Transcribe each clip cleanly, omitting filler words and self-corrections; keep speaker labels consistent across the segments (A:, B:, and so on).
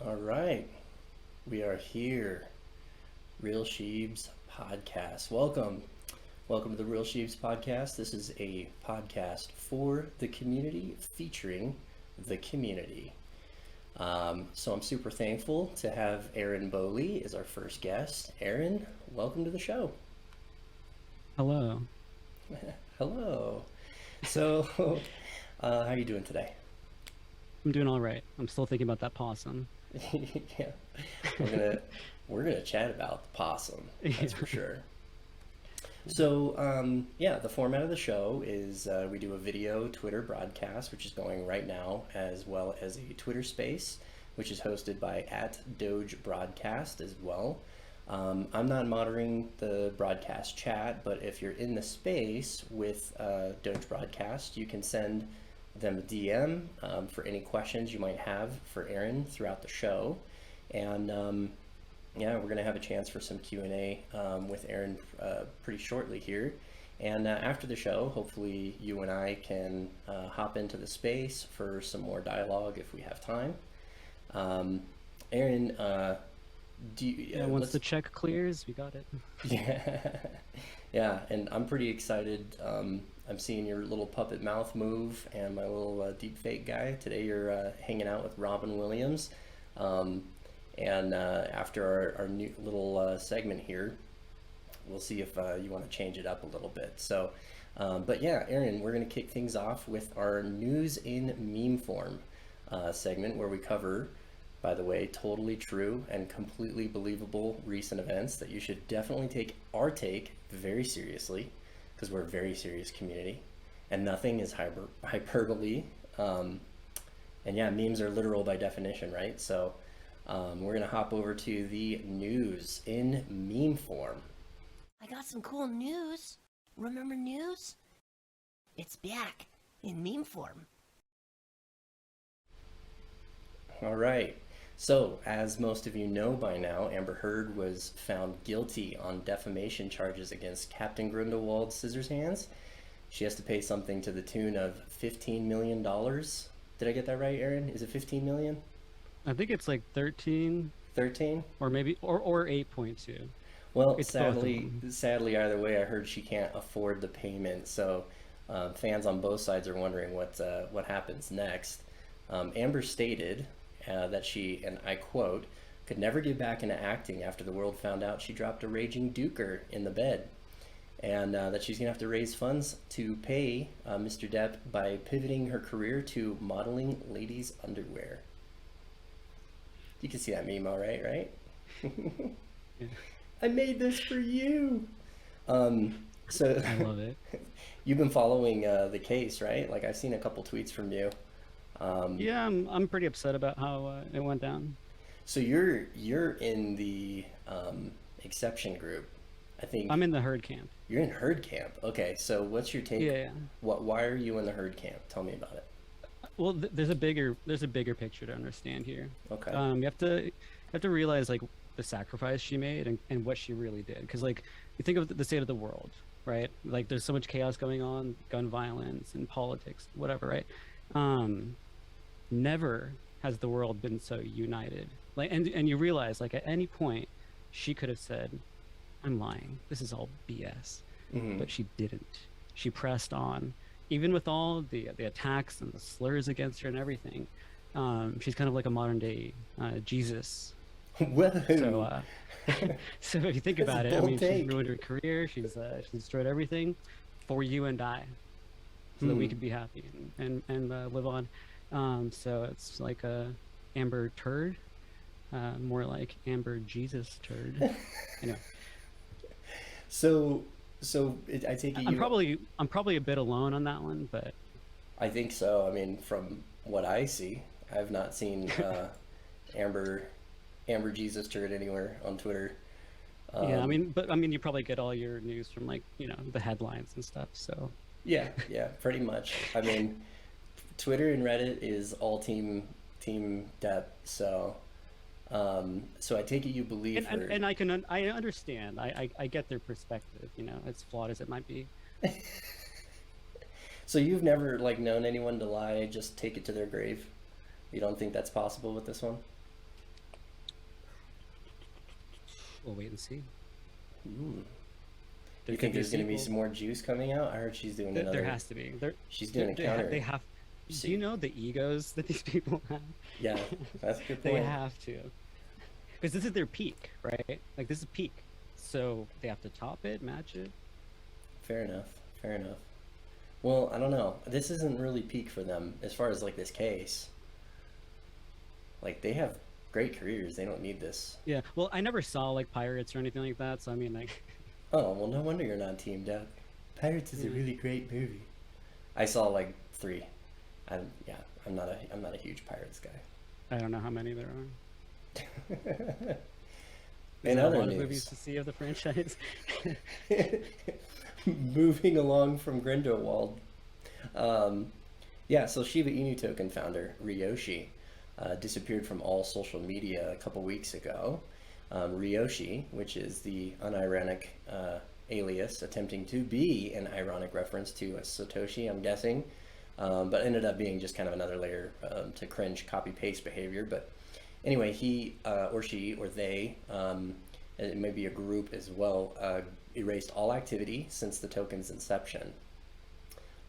A: All right, we are here. Real Sheebs Podcast. Welcome to the Real Sheebs Podcast. This is a podcast for the community, featuring the community. So I'm super thankful to have Aaron Bowley as our first guest. Aaron, welcome to the show.
B: Hello.
A: Hello. So, how are you doing today?
B: I'm doing all right. I'm still thinking about that possum.
A: Yeah, we're gonna chat about the possum. That's for sure. So, yeah, the format of the show is we do a video Twitter broadcast, which is going right now, as well as a Twitter space, which is hosted by @Doge Broadcast as well. I'm not monitoring the broadcast chat, but if you're in the space with Doge Broadcast, you can send them a DM for any questions you might have for Aaron throughout the show. And yeah, we're gonna have a chance for some Q&A with Aaron pretty shortly here. And after the show, hopefully you and I can hop into the space for some more dialogue if we have time. Aaron, do you,
B: Yeah, once the check clears, we got it.
A: yeah, yeah, and I'm pretty excited. I'm seeing your little puppet mouth move and my little deep fake guy. Today you're hanging out with Robin Williams. And after our new little segment here, we'll see if you want to change it up a little bit. So, but yeah, Aaron, we're going to kick things off with our news in meme form segment, where we cover, by the way, totally true and completely believable recent events that you should definitely take our take very seriously, because we're a very serious community and nothing is hyperbole. And yeah, memes are literal by definition, right? So we're gonna hop over to the news in meme form.
C: I got some cool news. Remember news? It's back in meme form.
A: All right. So, as most of you know by now, Amber Heard was found guilty on defamation charges against Captain Grindelwald Scissorhands. She has to pay something to the tune of $15 million. Did I get that right, Aaron? Is it 15 million?
B: I think it's like 13,
A: 13?
B: or maybe or 8.2.
A: Well,
B: It's both of
A: sadly, either way, I heard she can't afford the payment. So, fans on both sides are wondering what happens next. Amber stated that she, and I quote, could never get back into acting after the world found out she dropped a raging duker in the bed, and that she's gonna have to raise funds to pay Mr. Depp by pivoting her career to modeling ladies' underwear. You can see that meme, all right, right?
B: Yeah.
A: I made this for you. So
B: I love it.
A: you've been following the case, right? Like, I've seen a couple tweets from you.
B: Yeah, I'm pretty upset about how it went down.
A: So you're in the exception group, I think.
B: I'm in the herd camp.
A: You're in herd camp. Okay, so what's your take?
B: Yeah.
A: Why are you in the herd camp? Tell me about it.
B: Well, there's a bigger picture to understand here.
A: Okay.
B: You have to realize like the sacrifice she made and what she really did. Because like you think of the state of the world, right? Like there's so much chaos going on, gun violence and politics, whatever, right? Never has the world been so united. Like, and you realize, like, at any point, she could have said, "I'm lying. This is all BS," but she didn't. She pressed on, even with all the attacks and the slurs against her and everything. She's kind of like a modern day Jesus.
A: Well,
B: So, so if you think
A: That's a
B: about it, I
A: bold
B: mean,
A: take.
B: she's ruined her career. She's destroyed everything for you and I, so that we could be happy and live on. So it's like a Amber turd, more like Amber Jesus turd. Anyway,
A: so I take it
B: I'm probably a bit alone on that one, but
A: I think so. I mean, from what I see, I've not seen Amber Jesus turd anywhere on Twitter.
B: yeah, I mean, you probably get all your news from like the headlines and stuff. So
A: Yeah, pretty much. I mean, Twitter and Reddit is all team Depp. So so I take it you believe her.
B: and I understand. I get their perspective. As flawed as it might be.
A: So you've never like known anyone to lie, just take it to their grave? You don't think that's possible with this one?
B: we'll wait and see.
A: Hmm.
B: There
A: You
B: could
A: think
B: be a
A: there's going to be
B: sequel.
A: some more juice coming out? I heard she's doing
B: There
A: another.
B: has to be.
A: She's doing a counter.
B: They have. Do you know the egos that these people have?
A: Yeah, that's a good
B: They
A: point.
B: have to, because this is their peak, right? Like this is peak, so they have to top it, match it.
A: Fair enough. Fair enough. Well, I don't know. This isn't really peak for them as far as like this case. Like they have great careers. They don't need this.
B: Yeah. Well, I never saw like Pirates or anything like that, so I mean, like,
A: Oh, well, no wonder you're not Team Duck. Pirates is a
B: Yeah.
A: really great movie. I saw like 3. Yeah, I'm not a huge Pirates guy.
B: I don't know how many there are.
A: In
B: There's a
A: other
B: lot of movies
A: news,
B: to see of the franchise.
A: moving along from Grindelwald. Yeah, so Shiba Inu token founder Ryoshi disappeared from all social media a couple weeks ago. Ryoshi, which is the unironic alias attempting to be an ironic reference to a Satoshi, I'm guessing, but ended up being just kind of another layer to cringe copy-paste behavior. But anyway, he or she or they, it may be a group as well, erased all activity since the token's inception.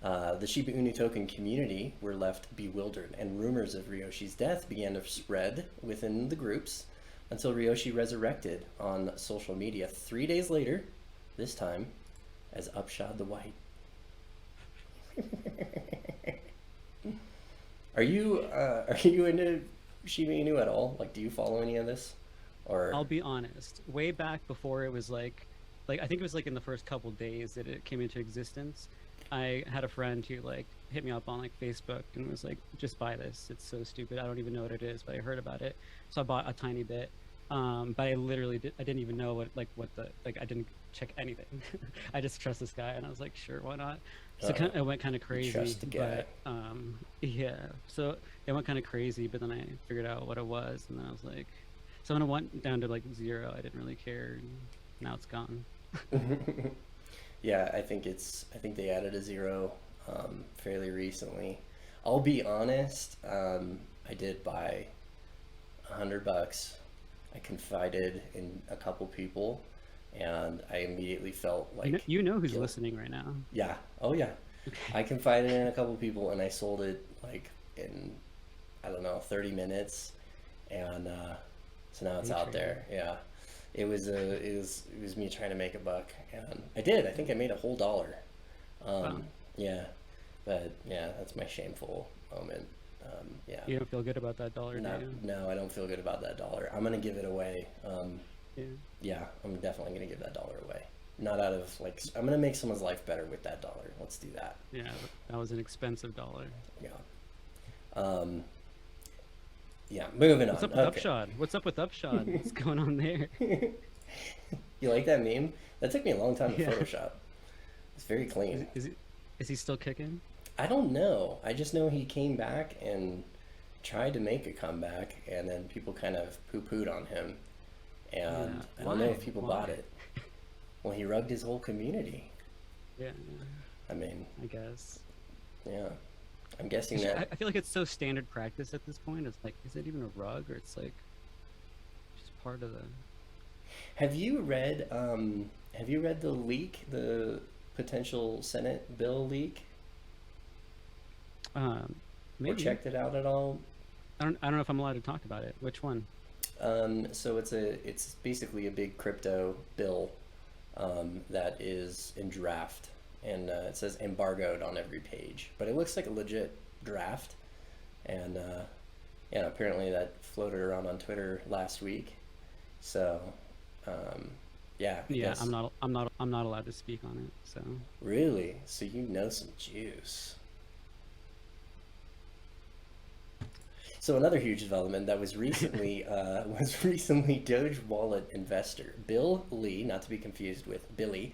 A: The Shiba Inu token community were left bewildered, and rumors of Ryoshi's death began to spread within the groups until Ryoshi resurrected on social media 3 days later, this time as Upshad the White. Are you into Shiba Inu at all? Like, do you follow any of this? Or
B: I'll be honest. Way back before it was like I think it was like in the first couple days that it came into existence. I had a friend who like hit me up on like Facebook and was like, "Just buy this. It's so stupid. I don't even know what it is, but I heard about it." So I bought a tiny bit. But I literally I didn't even know what I didn't check anything. I just trust this guy, and I was like, sure, why not? So it went kind of crazy.
A: trust the guy.
B: But yeah, so it went kind of crazy. But then I figured out what it was, and then I was like, so when it went down to like 0, I didn't really care. And now it's gone.
A: Yeah, I think they added a 0 fairly recently. I'll be honest, I did buy $100. I confided in a couple people, and I immediately felt like
B: You know who's
A: guilt.
B: listening right now.
A: Yeah. Oh yeah. I confided in a couple people, and I sold it like in, I don't know, 30 minutes, and so now it's out there. Yeah. It was me trying to make a buck, and I did. I think I made a whole $1.
B: Wow.
A: Yeah, but yeah, that's my shameful moment. Yeah.
B: You don't feel good about that $1, do you?
A: No, I don't feel good about that $1. I'm gonna give it away.
B: Yeah.
A: Yeah, I'm definitely gonna give that $1 away. Not out of like, I'm gonna make someone's life better with that $1. Let's do that.
B: Yeah, that was an expensive $1.
A: Yeah. Yeah. Moving on.
B: What's up with Upshad? What's up with Upshad? What's going on there?
A: You like that meme? That took me a long time to
B: Yeah.
A: Photoshop. It's very clean.
B: Is he still kicking?
A: I don't know. I just know he came back and tried to make a comeback, and then people kind of poo-pooed on him. And
B: Yeah.
A: I don't know
B: Why?
A: if people
B: Why?
A: bought it. Well, he rugged his whole community.
B: Yeah,
A: I mean,
B: I guess.
A: yeah. I'm guessing
B: I
A: that.
B: feel like it's so standard practice at this point. It's like, is it even a rug, or it's like just part of the?
A: Have you read the leak, the potential Senate bill leak? Or
B: Maybe.
A: checked it out at all?
B: I don't know if I'm allowed to talk about it. Which one?
A: So it's basically a big crypto bill that is in draft, and it says embargoed on every page, but it looks like a legit draft. And yeah, apparently that floated around on Twitter last week. So yeah, I
B: Yeah,
A: guess-
B: I'm not allowed to speak on it. So
A: Really? So you know some juice. So another huge development that was recently Doge wallet investor Bill Lee, not to be confused with Billy,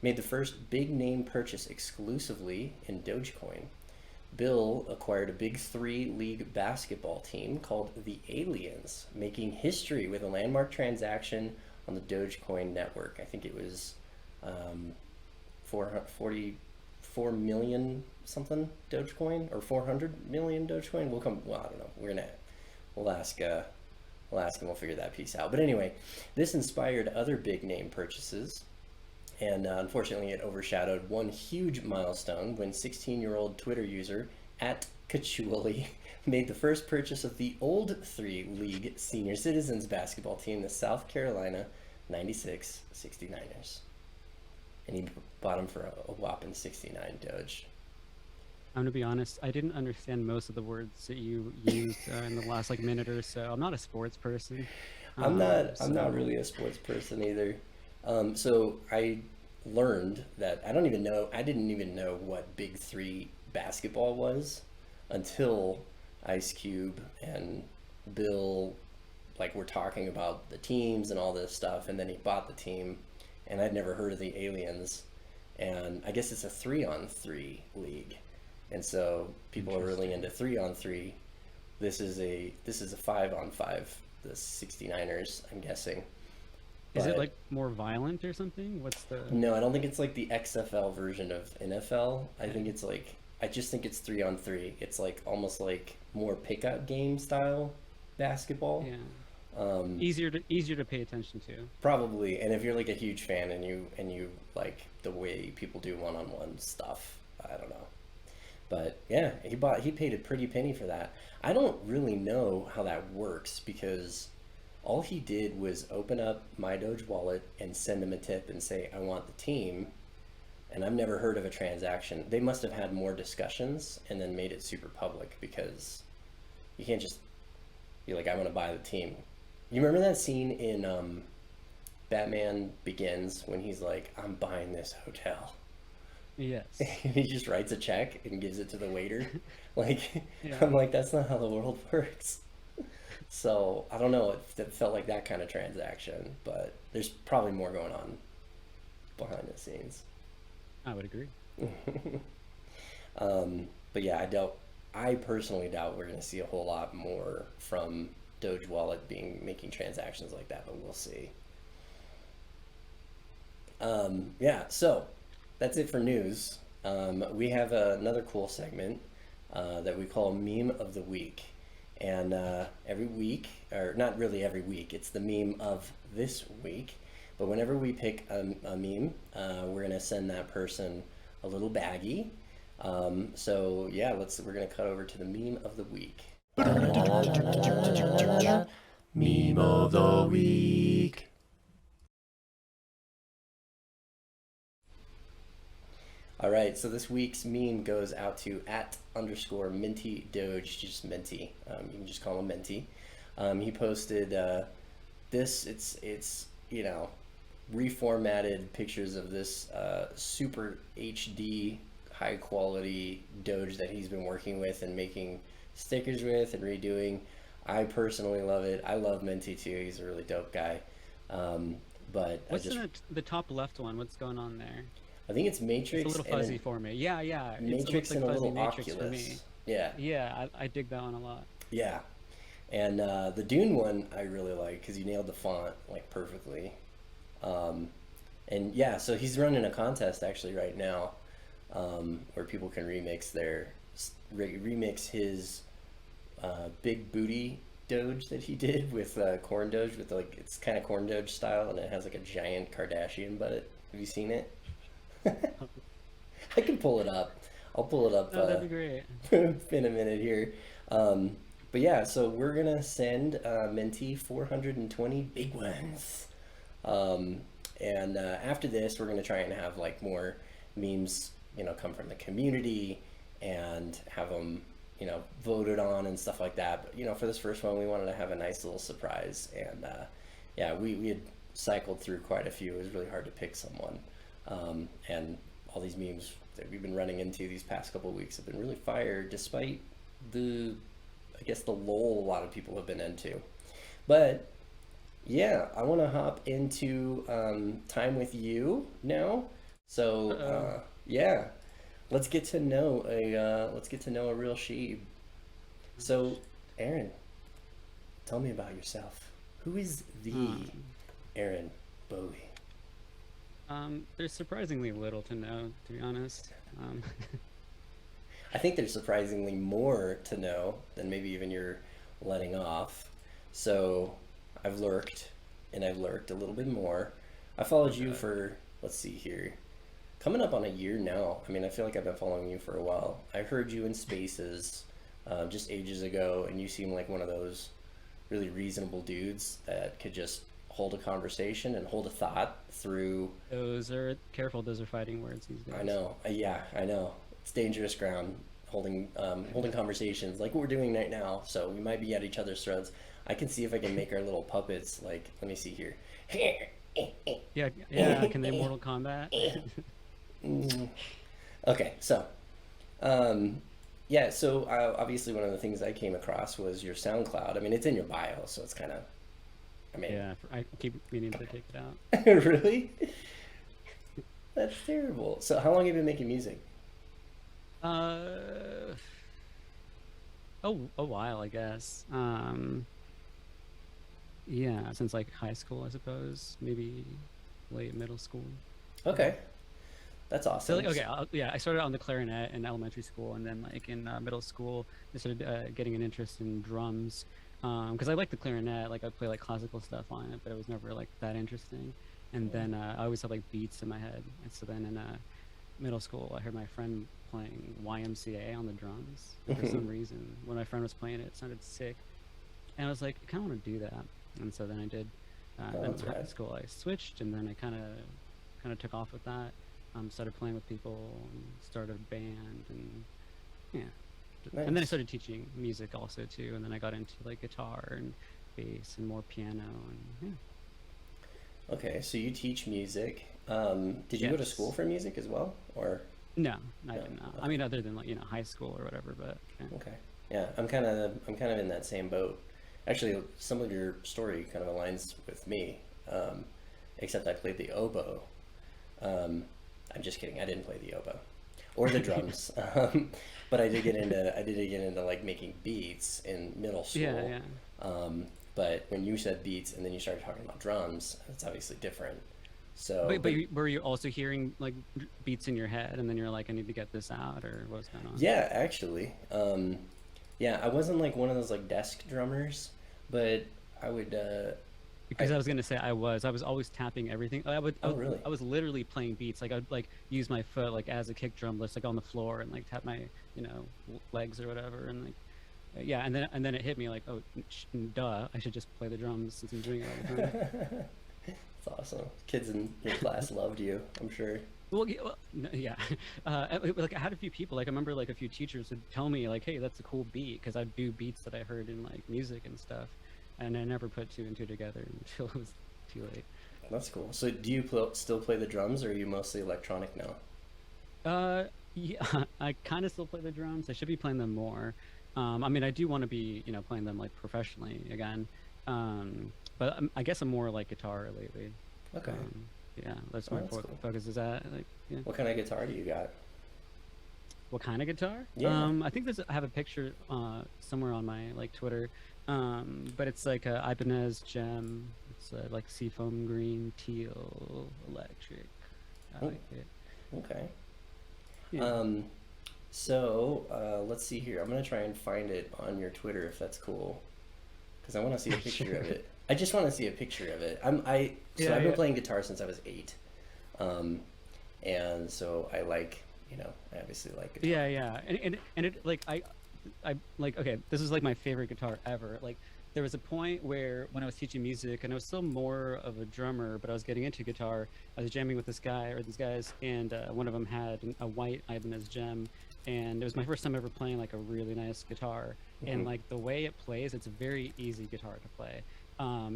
A: made the first big name purchase exclusively in Dogecoin. Bill acquired a Big 3 league basketball team called the Aliens, making history with a landmark transaction on the Dogecoin network. I think it was 44 million something Dogecoin, or 400 million Dogecoin. Well, I don't know. We'll We'll ask him, we'll figure that piece out. But anyway, this inspired other big name purchases. And unfortunately, it overshadowed one huge milestone when 16-year-old Twitter user at Kachuli made the first purchase of the old 3-league senior citizens basketball team, the South Carolina 96 69ers. And he bought them for a whopping 69 Doge.
B: I'm gonna be honest. I didn't understand most of the words that you used in the last like minute or so. I'm not a sports person.
A: I'm not really a sports person either. So I learned that I didn't even know what Big Three basketball was until Ice Cube and Bill were talking about the teams and all this stuff, and then he bought the team, and I'd never heard of the Aliens, and I guess it's a 3-on-3 league, and so people are really into 3-on-3. This is a 5-on-5. The 69ers, I'm guessing.
B: Is it like more violent or something? What's the?
A: No, I don't think it's like the XFL version of NFL. I think it's I just think it's 3-on-3. It's like almost like more pickup game style basketball.
B: Yeah. Easier to pay attention to.
A: Probably, and if you're like a huge fan and you like the way people do one-on-one stuff, I don't know. But yeah, he paid a pretty penny for that. I don't really know how that works because all he did was open up my Doge wallet and send him a tip and say, I want the team. And I've never heard of a transaction. They must have had more discussions and then made it super public, because you can't just be like, I want to buy the team. You remember that scene in Batman Begins when he's like, I'm buying this hotel?
B: Yes.
A: He just writes a check and gives it to the waiter.
B: Yeah.
A: I'm like, that's not how the world works. So I don't know if it felt like that kind of transaction, but there's probably more going on behind the scenes.
B: I would agree.
A: But yeah, I personally doubt we're going to see a whole lot more from Doge Wallet making transactions like that, but we'll see. Yeah, so that's it for news. We have another cool segment that we call Meme of the Week. And every week, or not really every week, it's the meme of this week. But whenever we pick a meme, we're going to send that person a little baggie. So yeah, we're going to cut over to the meme of the week. Meme of the week. All right, so this week's meme goes out to @_Minty Doge, just Minty. You can just call him Minty. He posted this. It's reformatted pictures of this super HD high quality Doge that he's been working with and making stickers with and redoing. I personally love it. I love Minty too. He's a really dope guy. But
B: what's the top left one? What's going on there?
A: I think it's Matrix.
B: It's a little fuzzy for me. Yeah.
A: Matrix
B: it
A: and a
B: fuzzy
A: little
B: Matrix
A: Oculus.
B: for me.
A: Yeah.
B: Yeah, I dig that one a lot.
A: Yeah. And the Dune one I really like because you nailed the font perfectly. And yeah, so he's running a contest actually right now where people can remix his big booty Doge that he did with corn Doge with it's kind of corn Doge style, and it has a giant Kardashian butt. Have you seen it? I can pull it up. I'll pull it up.
B: Oh, that'd be great.
A: In a minute here. But yeah, so we're gonna send Minty 420 big ones. And after this, we're gonna try and have more memes, come from the community and have them, voted on and stuff like that. But for this first one, we wanted to have a nice little surprise. And yeah, we had cycled through quite a few. It was really hard to pick someone. And all these memes that we've been running into these past couple of weeks have been really fire, despite the lull a lot of people have been into. But yeah, I want to hop into time with you now. So yeah, let's get to know a real sheep. So Aaron, tell me about yourself. Who is the Aaron Bowley?
B: There's surprisingly little to know, to be honest.
A: I think there's surprisingly more to know than maybe even you're letting off. So I've lurked, and I've lurked a little bit more. I followed you for, let's see here, coming up on a year now. I mean, I feel like I've been following you for a while. I heard you in Spaces just ages ago, and you seem like one of those really reasonable dudes that could just hold a conversation and hold a thought through.
B: Those are careful. Those are fighting words these days.
A: I know. Yeah, I know. It's dangerous ground, holding conversations like what we're doing right now. So we might be at each other's throats. I can see if I can make our little puppets. Like, let me see here.
B: Yeah, yeah. Can they Mortal Kombat?
A: Okay, so, yeah. So obviously, one of the things I came across was your SoundCloud. I mean, it's in your bio, so it's kind of. I mean.
B: Yeah, I keep meaning to take it out.
A: Really? That's terrible. So, how long have you been making music?
B: Oh, a while, I guess. Yeah, since like high school, I suppose, maybe late middle school.
A: Okay, that's
B: So
A: awesome.
B: like, okay, yeah, I started on the clarinet in elementary school, and then like in middle school, I started getting an interest in drums, because I like the clarinet, like I play like classical stuff on it, but it was never like that interesting. And then I always had like beats in my head, and so then in middle school, I heard my friend playing YMCA on the drums, and for some reason, when my friend was playing it, it sounded sick, and I was like, I kind of want to do that, and so then I did.
A: Oh,
B: Then
A: that's
B: in high
A: rad.
B: school, I switched, and then I kind of took off with that. Started playing with people, and started a band, and yeah. And then I
A: Nice.
B: started teaching music also too, and then I got into like guitar and bass and more piano, and
A: Okay, so you teach music. Did you
B: yeah.
A: go to school for music as well, or?
B: No, I
A: No.
B: did not. I
A: Okay.
B: mean, other than like high school or whatever, but yeah.
A: Okay. Yeah, I'm kind of in that same boat. Actually, some of your story kind of aligns with me, except I played the oboe. I'm just kidding. I didn't play the oboe or the drums, but I did get into like making beats in middle school.
B: Yeah, yeah.
A: But when you said beats and then you started talking about drums, it's obviously different. So,
B: But were you also hearing like beats in your head, and then you're like, I need to get this out, or what's going on?
A: yeah, actually, yeah, I wasn't like one of those like desk drummers, but I would.
B: Because I was gonna say I was always tapping everything.
A: Oh, really?
B: I was literally playing beats. Like I'd like use my foot like as a kick drum, just like on the floor, and like tap my legs or whatever, and like yeah, and then it hit me like, oh duh, I should just play the drums since I'm doing it all the time.
A: It's awesome. Kids in your class loved you, I'm sure.
B: Yeah. Like I had a few people, like I remember like a few teachers would tell me like, hey, that's a cool beat, because I'd do beats that I heard in like music and stuff, and I never put two and two together until it was too late.
A: That's cool. So, do you still play the drums, or are you mostly electronic now?
B: Yeah, I kind of still play the drums. I should be playing them more. I mean, I do want to be, playing them like professionally again. But I guess I'm more like guitar lately.
A: Okay.
B: Yeah, that's
A: Oh,
B: my
A: that's cool.
B: focus is at. Like, yeah.
A: What kind of guitar do you got?
B: What kind of guitar?
A: Yeah.
B: I think I have a picture somewhere on my like Twitter. But it's like a Ibanez gem. It's like seafoam green, teal, electric. I
A: Oh.
B: like it.
A: Okay.
B: Yeah.
A: So let's see here. I'm gonna try and find it on your Twitter if that's cool, because I want to see a picture of
B: Sure.
A: it. I just want to see a picture of it.
B: Yeah,
A: I've been
B: yeah.
A: playing guitar since I was 8, and so I obviously like guitar.
B: Yeah, yeah, and it like I like okay. This is like my favorite guitar ever. Like there was a point where when I was teaching music, and I was still more of a drummer, but I was getting into guitar. I was jamming with this guy or these guys, and one of them had a white Ibanez gem, and it was my first time ever playing like a really nice guitar. And
A: Mhm.
B: like the way it plays, it's a very easy guitar to play.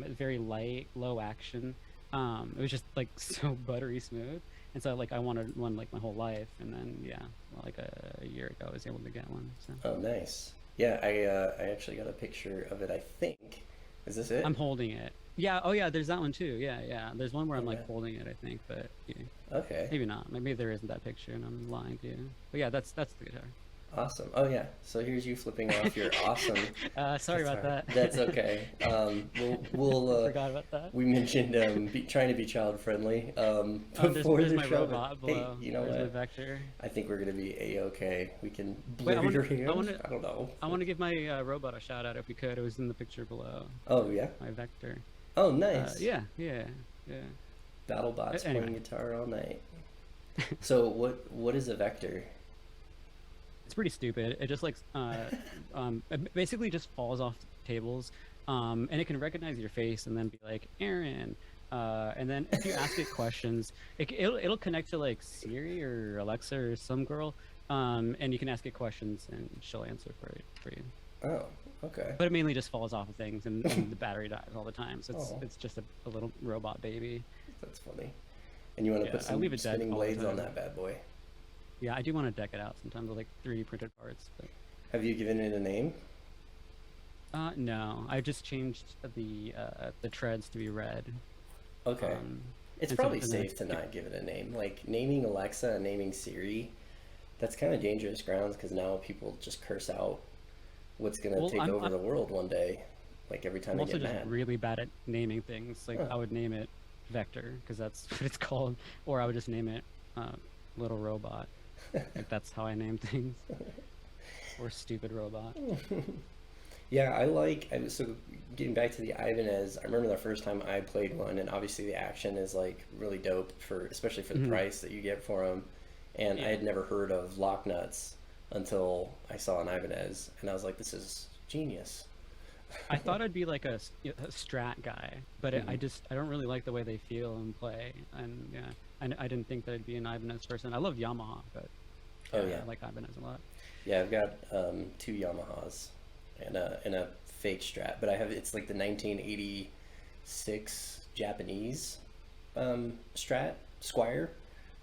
B: It's very light, low action. It was just like so buttery smooth, and so like I wanted one like my whole life, and then yeah, like a year ago I was able to get one. So
A: Oh, nice. Yeah, I actually got a picture of it. I think. Is this it?
B: I'm holding it. Yeah. Oh yeah. There's that one too. Yeah. Yeah. There's one where I'm like
A: Okay.
B: holding it, I think, but yeah,
A: Okay.
B: maybe not. Maybe there isn't that picture, and I'm lying to you. But yeah, that's the guitar.
A: Awesome. Oh yeah. So here's you flipping off your awesome
B: Sorry about
A: guitar.
B: that.
A: That's okay. We'll
B: Forgot about that.
A: we mentioned trying to be child friendly
B: Oh,
A: before
B: there's
A: the
B: my
A: show.
B: robot
A: But hey,
B: below.
A: you know
B: There's my
A: what?
B: vector.
A: I think we're gonna be a-okay. We can
B: Wait,
A: blur your hand.
B: I
A: don't know.
B: I want to give my robot a shout out if we could. It was in the picture below.
A: Oh yeah.
B: My vector.
A: Oh nice.
B: Yeah, yeah, yeah.
A: BattleBots
B: Anyway.
A: playing guitar all night. So what is a vector?
B: It's pretty stupid. It just like it basically just falls off tables, and it can recognize your face and then be like Aaron, and then if you ask it questions, it'll connect to like Siri or Alexa or some girl, and you can ask it questions and she'll answer for you.
A: Oh, okay.
B: But it mainly just falls off of things and the battery dies all the time. So
A: Oh.
B: it's just a little robot baby.
A: That's funny. And you want to
B: Yeah,
A: put
B: I
A: some
B: leave it dead
A: spinning
B: all the
A: blades on
B: time.
A: that bad boy.
B: Yeah, I do want to deck it out sometimes with like 3D printed parts, but.
A: Have you given it a name?
B: No, I just changed the treads to be red.
A: Okay. It's
B: and
A: probably
B: and then
A: safe to not give it a name. Like naming Alexa and naming Siri, that's kind of dangerous grounds because now people just curse out what's going to
B: Well,
A: take
B: I'm-
A: over the world one day. Like every time
B: I'm
A: they
B: also
A: get
B: just
A: mad.
B: really bad at naming things. Like
A: Huh.
B: I would name it Vector because that's what it's called, or I would just name it Little Robot. Like that's how I name things. Or Stupid Robot.
A: Yeah, so getting back to the Ibanez, I remember the first time I played one, and obviously the action is like really dope especially for the
B: Mhm.
A: price that you get for them. And I
B: Yeah.
A: had never heard of lock nuts until I saw an Ibanez, and I was like, this is genius.
B: I thought I'd be like a strat guy, but I
A: Mhm.
B: I don't really like the way they feel and play, and yeah, I didn't think that I'd be an Ibanez person. I love Yamaha, but
A: Oh yeah,
B: I like Ibanez a lot.
A: yeah. I've got two Yamahas and a fake Strat, but it's like the 1986 Japanese Strat Squire,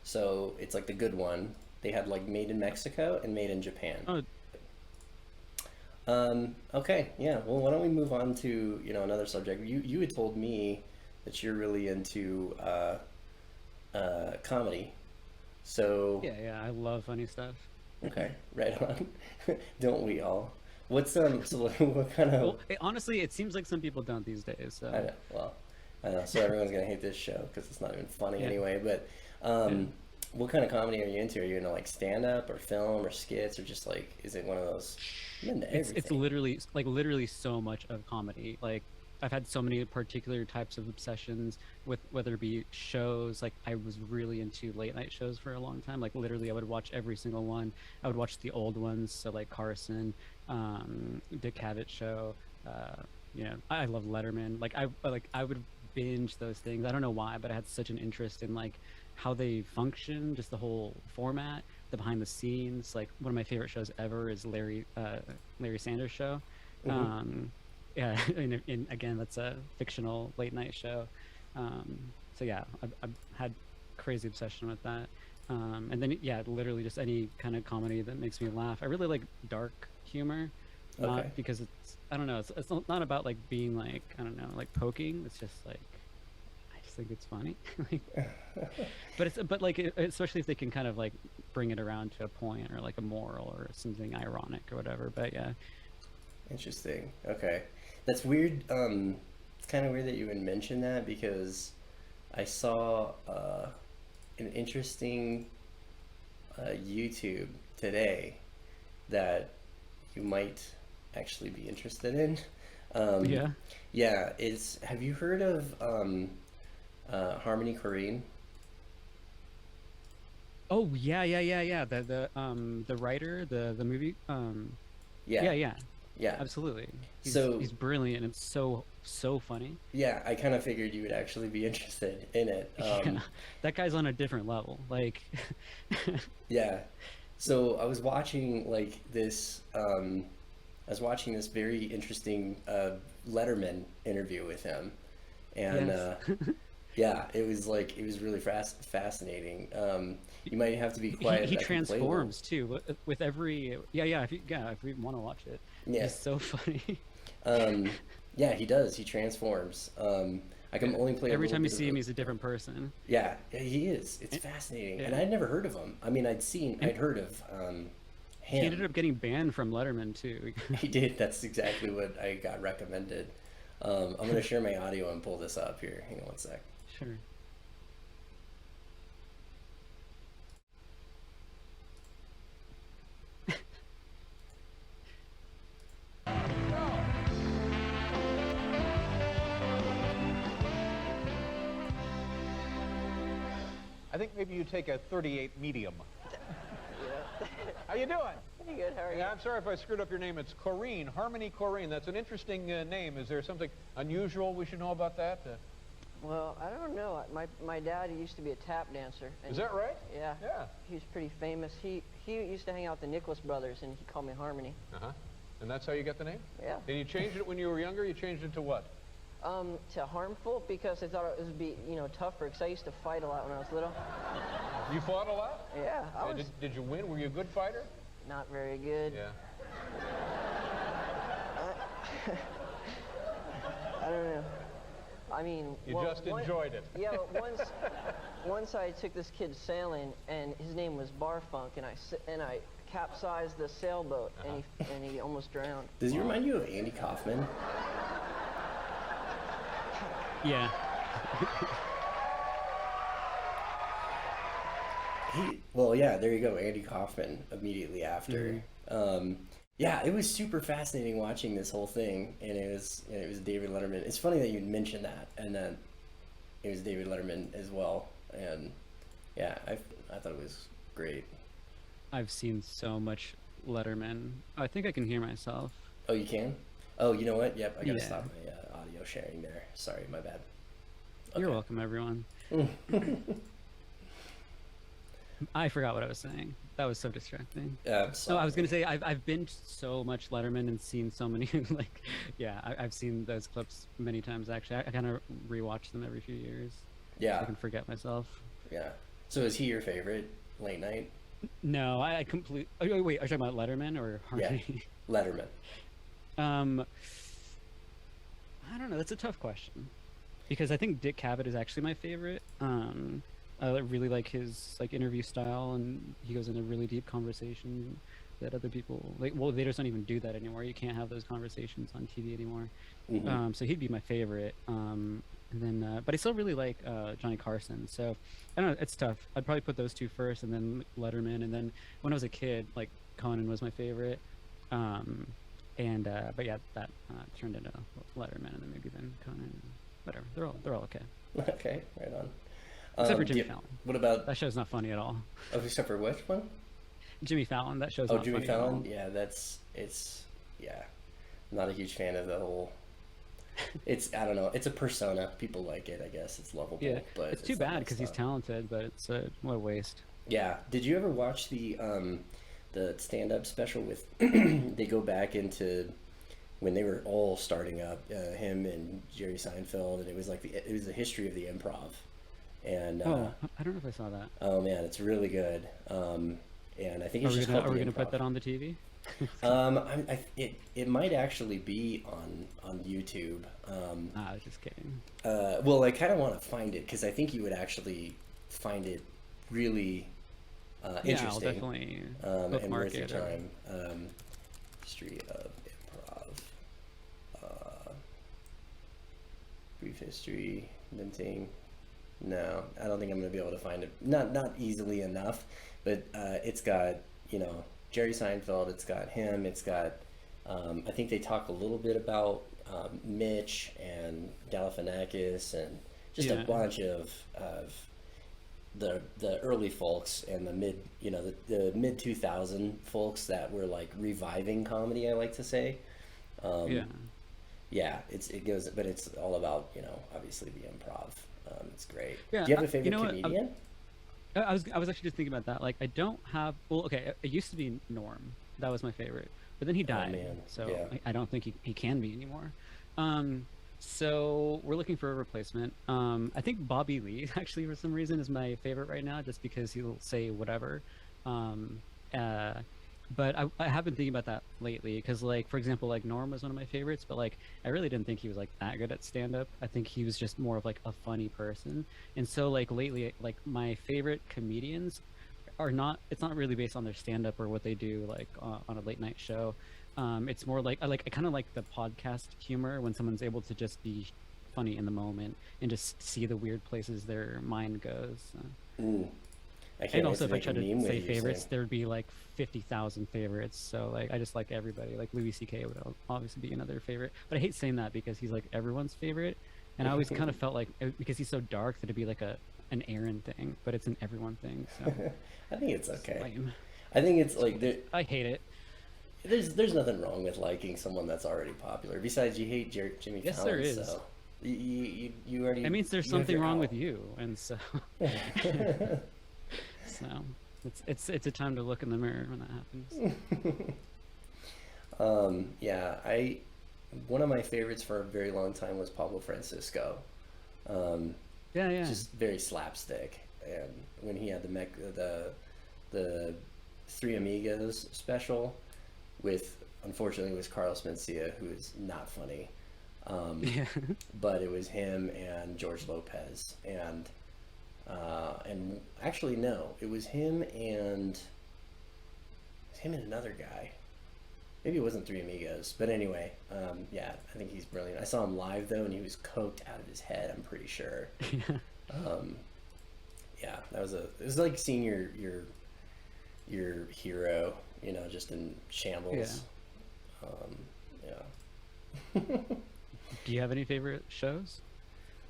A: so it's like the good one. They had like made in Mexico and made in Japan.
B: Oh,
A: Okay, yeah. Well, why don't we move on to another subject? You had told me that you're really into comedy, so
B: yeah, I love funny stuff.
A: okay, right on. Don't we all? What's so what kind of?
B: Well, honestly, it seems like some people don't these days. So.
A: I know. Well, I know. So everyone's gonna hate this show because it's not even funny
B: Yeah.
A: anyway. But what kind of comedy are you into? Are you into like stand up or film or skits or just like is it one of those? I'm into
B: It's
A: everything.
B: literally so much of comedy. Like I've had so many particular types of obsessions with whether it be shows. Like I was really into late night shows for a long time. Like literally, I would watch every single one. I would watch the old ones, so like Carson, Dick Cavett show. I love Letterman. I would binge those things. I don't know why, but I had such an interest in like how they function, just the whole format, the behind the scenes. Like one of my favorite shows ever is Larry Sanders Show.
A: Mhm.
B: Yeah, and again, that's a fictional late night show. So yeah, I've had crazy obsession with that. And then yeah, literally just any kind of comedy that makes me laugh. I really like dark humor, not
A: Okay.
B: because I don't know, it's not about like being like I don't know like poking. It's just like I just think it's funny. But like especially if they can kind of like bring it around to a point or like a moral or something ironic or whatever. But yeah.
A: Interesting. Okay. That's weird. It's kind of weird that you would mention that because I saw an interesting YouTube today that you might actually be interested in.
B: Yeah.
A: Yeah. Have you heard of Harmony Korine?
B: Oh yeah. The writer, the movie.
A: Yeah.
B: Yeah.
A: Yeah.
B: Absolutely.
A: So-
B: He's brilliant. It's so funny.
A: Yeah. I kind of figured you would actually be interested in it.
B: Yeah. That guy's on a different level. Like.
A: Yeah. So I was watching like this. I was watching this very interesting Letterman interview with him, and
B: Yes.
A: yeah, it was really fascinating. You might have to be quiet.
B: He
A: I can play a little.
B: transforms too with every if we want to watch it.
A: Yeah.
B: He's so funny.
A: Yeah, he does. He transforms. I can only play a
B: Every
A: little
B: time you
A: bit
B: see
A: of
B: him,
A: it.
B: he's a different person.
A: Yeah, he is. It's fascinating, and
B: yeah.
A: I'd never heard of him. I mean, I'd heard of
B: He ended up getting banned from Letterman too.
A: He did. That's exactly what I got recommended. I'm going to share my audio and pull this up here. Hang on one sec.
B: Sure.
D: I think maybe you take a 38 medium. How you doing?
E: Pretty good, how are you?
D: Yeah, I'm sorry if I screwed up your name. It's Corrine, Harmony Corrine. That's an interesting name. Is there something unusual we should know about that?
E: Well, I don't know. My dad used to be a tap dancer. And
D: Is that right?
E: Yeah.
D: Yeah.
E: He's pretty famous. He used to hang out with the Nicholas brothers, and he called me Harmony.
D: Uh-huh. And that's how you got the name?
E: Yeah.
D: And you changed it when you were younger? You changed it to what?
E: To harmful, because I thought it would be, tougher, because I used to fight a lot when I was little.
D: You fought a lot?
E: Yeah, I was
D: Did you win? Were you a good fighter?
E: not very good.
D: Yeah.
E: I don't know. I mean,
D: You just enjoyed it.
E: Yeah, but once I took this kid sailing, and his name was Barfunk, and I capsized the sailboat, and he almost drowned.
A: Does he remind you of Andy Kaufman?
B: Yeah.
A: Yeah, there you go, Andy Kaufman immediately after. Yeah, it was super fascinating watching this whole thing, and it was David Letterman. It's funny that you mentioned that, and then it was David Letterman as well, and yeah, I thought it was great.
B: I've seen so much Letterman. I think I can hear myself.
A: Oh, you can? Oh, you know what? Yep, I gotta
B: Yeah.
A: stop my audio sharing there. Sorry, my bad.
B: You're welcome, everyone. I forgot what I was saying. That was so distracting.
A: I'm
B: No,
A: sorry.
B: I was gonna say I've binged so much Letterman and seen so many I've seen those clips many times actually. I kind of rewatch them every few years. So
A: Yeah,
B: I can forget myself.
A: yeah. So is he your favorite late night?
B: No, I complete. Oh, wait, are you talking about Letterman or Harmony?
A: Letterman.
B: I don't know. That's a tough question because I think Dick Cavett is actually my favorite. I really like his interview style, and he goes into really deep conversation that other people they just don't even do that anymore. You can't have those conversations on TV anymore.
A: Mm-hmm.
B: So he'd be my favorite. And then, but I still really like Johnny Carson. So I don't know. It's tough. I'd probably put those two first, and then Letterman, and then when I was a kid, Conan was my favorite. But yeah, that turned into Letterman, and then maybe then Conan. Whatever. They're all okay.
A: Okay, right on.
B: Except for Jimmy Fallon.
A: What about?
B: That show's not funny at all.
A: Oh, except for which one?
B: Jimmy Fallon. That show's
A: Oh,
B: not
A: Jimmy
B: funny at all.
A: Fallon. Yeah, yeah. Not a huge fan of the whole. I don't know. It's a persona. People like it. I guess it's lovable.
B: Yeah,
A: but
B: it's too
A: not
B: bad
A: my
B: because he's
A: style.
B: talented, but it's what a waste.
A: Yeah. Did you ever watch the stand-up special with? They go back into when they were all starting up, him and Jerry Seinfeld, and it was it was the history of the improv. And
B: I don't know if I saw that.
A: oh man, it's really good. And I think it's just
B: Are
A: called
B: we
A: The
B: gonna put
A: Improv.
B: that on the TV?
A: It might actually be on YouTube.
B: I was just kidding.
A: Well, I kind of want to find it because I think you would actually find it really
B: Yeah, I'll
A: interesting.
B: definitely
A: And
B: bookmark
A: worth your
B: it.
A: time. History of improv. Brief history, minting. No, I don't think I'm gonna be able to find it. Not easily enough, but it's got Jerry Seinfeld. It's got him. It's got I think they talk a little bit about Mitch and Galifianakis and just a
B: Yeah.
A: bunch of the early folks and the mid the mid 2000 folks that were reviving comedy. I like to say. Yeah, it goes, but it's all about obviously the improv. It's great.
B: Yeah,
A: Do you have a
B: you
A: favorite
B: know what?
A: comedian?
B: I was actually just thinking about that. I don't have. Well, okay, it used to be Norm. That was my favorite, but then he died.
A: man,
B: So
A: yeah.
B: I don't think he can be anymore. So we're looking for a replacement. I think Bobby Lee actually for some reason is my favorite right now, just because he'll say whatever. But I have been thinking about that lately because, for example, Norm was one of my favorites, but I really didn't think he was that good at stand-up. I think he was just more of a funny person. And so lately, my favorite comedians are not. It's not really based on their stand-up or what they do like on a late night show. It's more like I kind of like the podcast humor when someone's able to just be funny in the moment and just see the weird places their mind goes.
A: Ooh. I can't
B: And
A: wait
B: also, if I
A: make a
B: tried to
A: meme with
B: say
A: you
B: favorites,
A: saying-
B: there would be like 50,000 favorites. So like, I just like everybody. Like Louis C.K. would obviously be another favorite, but I hate saying that because he's like everyone's favorite, and I always kind of felt like because he's so dark that it'd be like an Aaron thing, but it's an everyone thing. So
A: I think it's okay.
B: lame.
A: I think it's like
B: I hate it.
A: there's nothing wrong with liking someone that's already popular. Besides, you hate Jimmy
B: Yes,
A: Fallon,
B: there is.
A: so you already.
B: That means there's
A: you have
B: something
A: your
B: wrong
A: out.
B: with you, and so so it's a time to look in the mirror when that happens.
A: Yeah, one of my favorites for a very long time was Pablo Francisco.
B: Yeah.
A: Just very slapstick, and when he had the Three Amigos special with, unfortunately, it was Carlos Mencia, who is not funny.
B: Yeah.
A: But it was him and George Lopez, and actually no, it was him and another guy. Maybe it wasn't Three Amigos, but anyway, yeah, I think he's brilliant. I saw him live though, and he was coked out of his head, I'm pretty sure. Yeah, it was like seeing your hero, just in shambles. Yeah.
B: Do you have any favorite shows?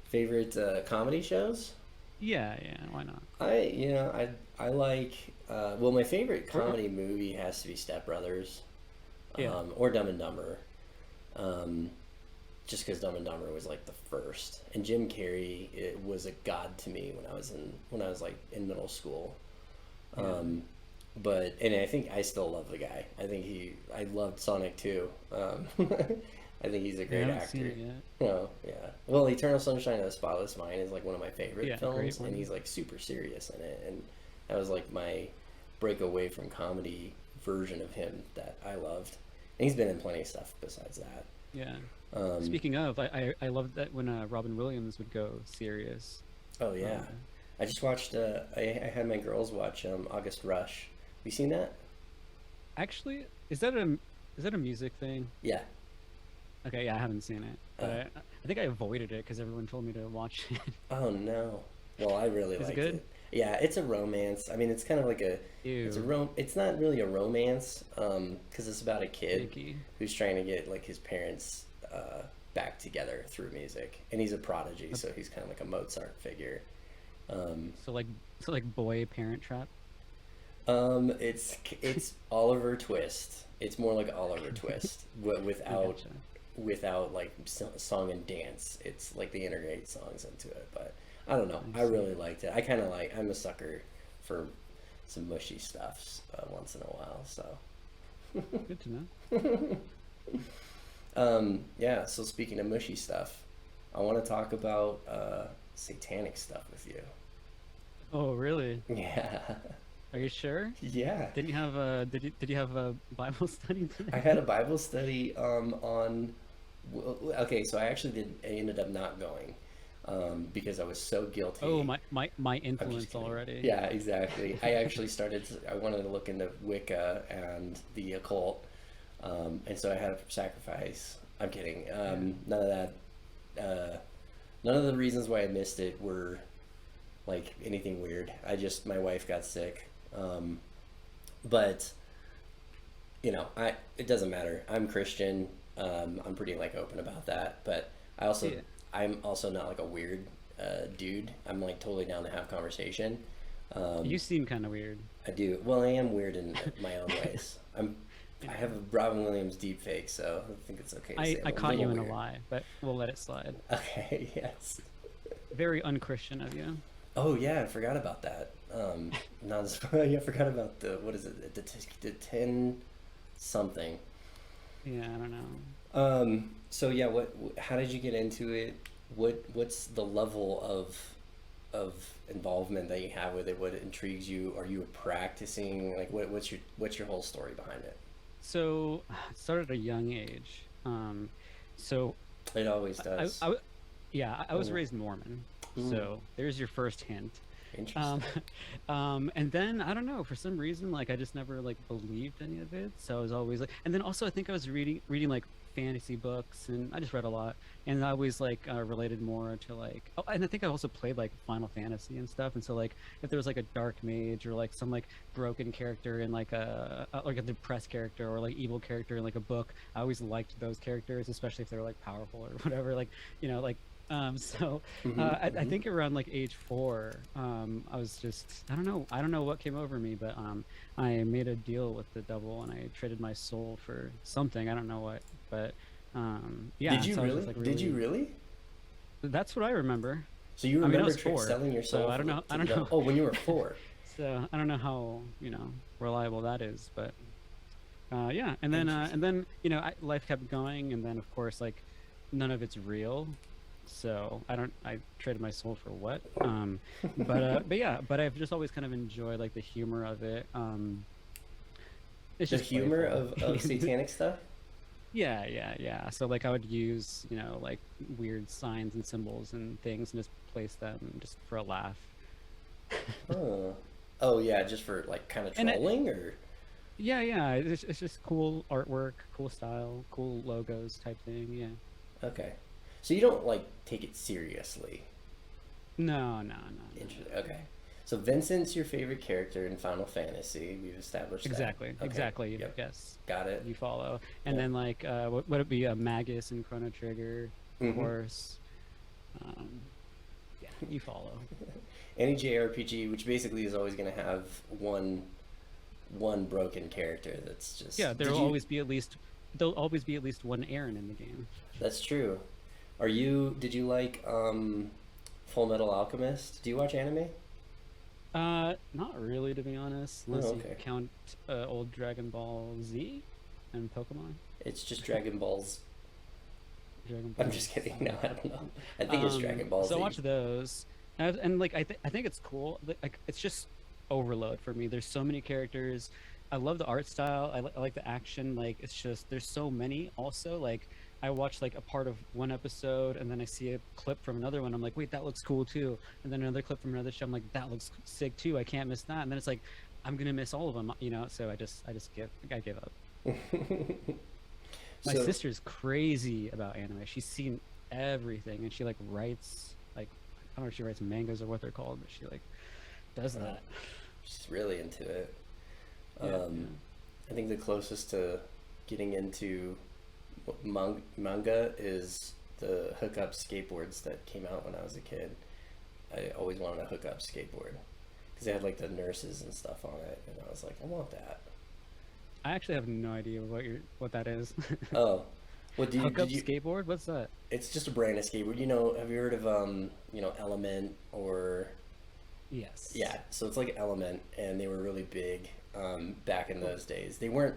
A: Favorite comedy shows?
B: Yeah, why not?
A: I like well, my favorite comedy movie has to be Step Brothers, or Dumb and Dumber, just because Dumb and Dumber was like the first, and Jim Carrey, it was a god to me when I was like in middle school. But I think I still love the guy. I loved Sonic 2. I think he's a great actor.
B: Seen it yet.
A: Oh, yeah. Well, Eternal Sunshine of the Spotless Mind is like one of my favorite films,
B: great one.
A: and he's like super serious in it, and that was like my breakaway from comedy version of him that I loved. And he's been in plenty of stuff besides that.
B: Yeah. Speaking of, I loved that when Robin Williams would go serious.
A: Oh yeah, I just watched. I had my girls watch August Rush. Have you seen that?
B: Actually, is that a music thing?
A: Yeah.
B: Okay, yeah, I haven't seen it, but I think I avoided it because everyone told me to watch it.
A: Oh no. Well, I really liked
B: it good?
A: it. Yeah, it's a romance. I mean, it's kind of like it's not really a romance, because it's about a kid
B: Icky.
A: who's trying to get like his parents back together through music, and he's a prodigy, so he's kind of like a Mozart figure.
B: So like boy Parent Trap.
A: It's Oliver Twist. It's more like Oliver Twist, without like song and dance. It's like they integrate songs into it, but I don't know. I really liked it. I'm a sucker for some mushy stuff once in a while. So
B: Good to know.
A: yeah. So speaking of mushy stuff, I want to talk about satanic stuff with you.
B: Oh, really?
A: Yeah.
B: Are you sure?
A: Yeah.
B: Did you have a Bible study today?
A: I had a Bible study okay, so I ended up not going because I was so guilty.
B: Oh, my influence
A: kidding.
B: already.
A: Yeah, exactly. I actually I wanted to look into Wicca and the occult, and so I had a sacrifice. I'm kidding. None of that. None of the reasons why I missed it were like anything weird. My wife got sick. But it doesn't matter. I'm Christian. I'm pretty like open about that, but I'm also not like a weird dude. I'm like totally down to have conversation.
B: You seem kind of weird.
A: I do. Well, I am weird in my own ways. I have a Robin Williams deep fake, so I think it's okay to say
B: I caught you in
A: weird.
B: a lie, but we'll let it slide.
A: Okay, yes.
B: Very unchristian of you.
A: Oh yeah, I forgot about that. I forgot about what is it? The 10 something.
B: Yeah, I don't know.
A: So yeah, how did you get into it? What's the level of involvement that you have with it? What intrigues you? Are you practicing? Like what's your whole story behind it?
B: So it started at a young age. So
A: It always does.
B: I was raised Mormon, so there's your first hint.
A: Interesting.
B: And then I don't know, for some reason, like I just never like believed any of it. So I was always like, and then also I think I was reading like fantasy books, and I just read a lot, and I always like related more to like, oh, and I think I also played like Final Fantasy and stuff. And so like if there was like a dark mage or like some like broken character in like like a depressed character or like evil character in like a book, I always liked those characters, especially if they were like powerful or whatever, like, you know, like I think around like age 4, I was just, I don't know what came over me, but I made a deal with the devil and I traded my soul for something. I don't know what, but yeah.
A: Did you
B: so I was
A: really?
B: just, like,
A: Did you really?
B: That's what I remember.
A: So you
B: I mean, I
A: remember
B: was 4,
A: selling your soul?
B: so I don't know. I don't know.
A: Oh, when you were 4.
B: So I don't know how, you know, reliable that is, but yeah. And then you know, life kept going, and then of course like none of it's real. So I traded my soul for what? But yeah, but I've just always kind of enjoyed like the humor of it. It's
A: The
B: just
A: humor
B: playful.
A: of satanic stuff?
B: Yeah. So like I would use, you know, like weird signs and symbols and things and just place them just for a laugh.
A: Oh yeah, just for like kind of trolling or?
B: Yeah. It's just cool artwork, cool style, cool logos type thing. Yeah.
A: Okay. So you don't like take it seriously?
B: No.
A: Interesting. Okay. So Vincent's your favorite character in Final Fantasy. We've established that.
B: Exactly.
A: Yep.
B: Yes.
A: Got it.
B: You follow. And
A: Yeah.
B: then like what would it be, a Magus and Chrono Trigger, of course. Yeah, you follow.
A: Any JRPG, which basically is always going to have one broken character that's just...
B: Yeah, there'll always be at least one Aaron in the game.
A: That's true. Did you like Full Metal Alchemist? Do you watch anime?
B: Not really, to be honest, unless you
A: okay.
B: count old Dragon Ball Z and Pokemon.
A: It's just Dragon Balls.
B: Dragon Ball
A: I'm just kidding. No, I don't know. I think it's Dragon Ball Z.
B: So I watch those, and like I think it's cool. Like it's just overload for me. There's so many characters. I love the art style. I like the action. Like it's just there's so many. Also, like I watch like a part of one episode and then I see a clip from another one. I'm like, wait, that looks cool too. And then another clip from another show. I'm like, that looks sick too. I can't miss that. And then it's like, I'm gonna miss all of them, you know. So I gave up. My sister's crazy about anime. She's seen everything, and she like writes like, I don't know if she writes mangas or what they're called, but she like does that.
A: She's really into it.
B: Yeah.
A: I think the closest to getting into manga is the hookup skateboards that came out when I was a kid. I always wanted a hookup skateboard because they had like the nurses and stuff on it, and I was like, I want that.
B: I actually have no idea what that is.
A: Oh, well,
B: Hookup skateboard? What's that?
A: It's just a brand of skateboard. You know, have you heard of Element or?
B: Yes.
A: Yeah, so it's like Element, and they were really big back in those days. They weren't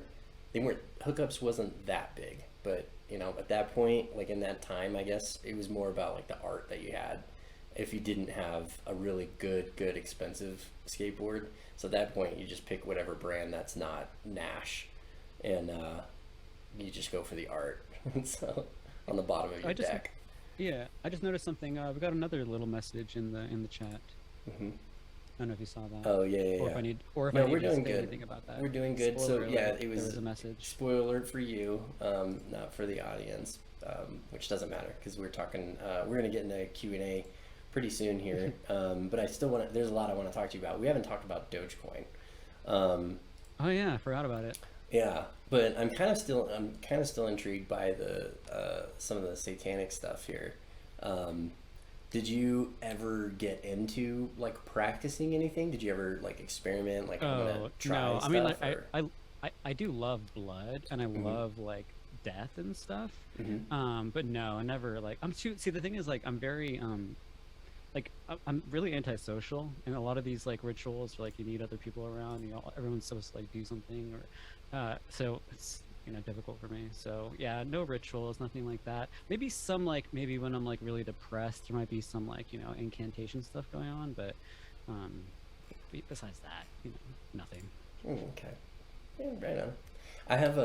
A: hookups wasn't that big, but you know, at that point, like in that time, I guess it was more about like the art that you had. If you didn't have a really good expensive skateboard, so at that point you just pick whatever brand that's not Nash, and you just go for the art. So on the bottom of your deck.
B: Yeah, I just noticed something. We got another little message in the chat.
A: Mm-hmm.
B: I don't know if you saw that.
A: Oh yeah.
B: Or if I need
A: we're
B: to
A: doing
B: say
A: good.
B: anything about that.
A: We're doing good.
B: Spoiler
A: So yeah,
B: alert,
A: it was,
B: there was a message.
A: Spoiler alert for you, not for the audience, which doesn't matter because we're talking. We're gonna get into Q&A pretty soon here, but I still want to. There's a lot I want to talk to you about. We haven't talked about Dogecoin.
B: Oh yeah, I forgot about it.
A: Yeah, but I'm kind of still intrigued by the some of the satanic stuff here. Did you ever get into like practicing anything? Did you ever like experiment? Like I'm gonna try
B: no.
A: stuff,
B: I mean, like, I do love blood and I love like death and stuff. But no, I never like. See, the thing is, like, I'm very like I'm really antisocial, and a lot of these like rituals, like you need other people around. You know, everyone's supposed to like do something, or so it's, you know, difficult for me. So yeah, no rituals, nothing like that. Maybe some, like, maybe when I'm like really depressed, there might be some like, you know, incantation stuff going on, but besides that, you know, nothing.
A: Okay. Yeah, right on. I have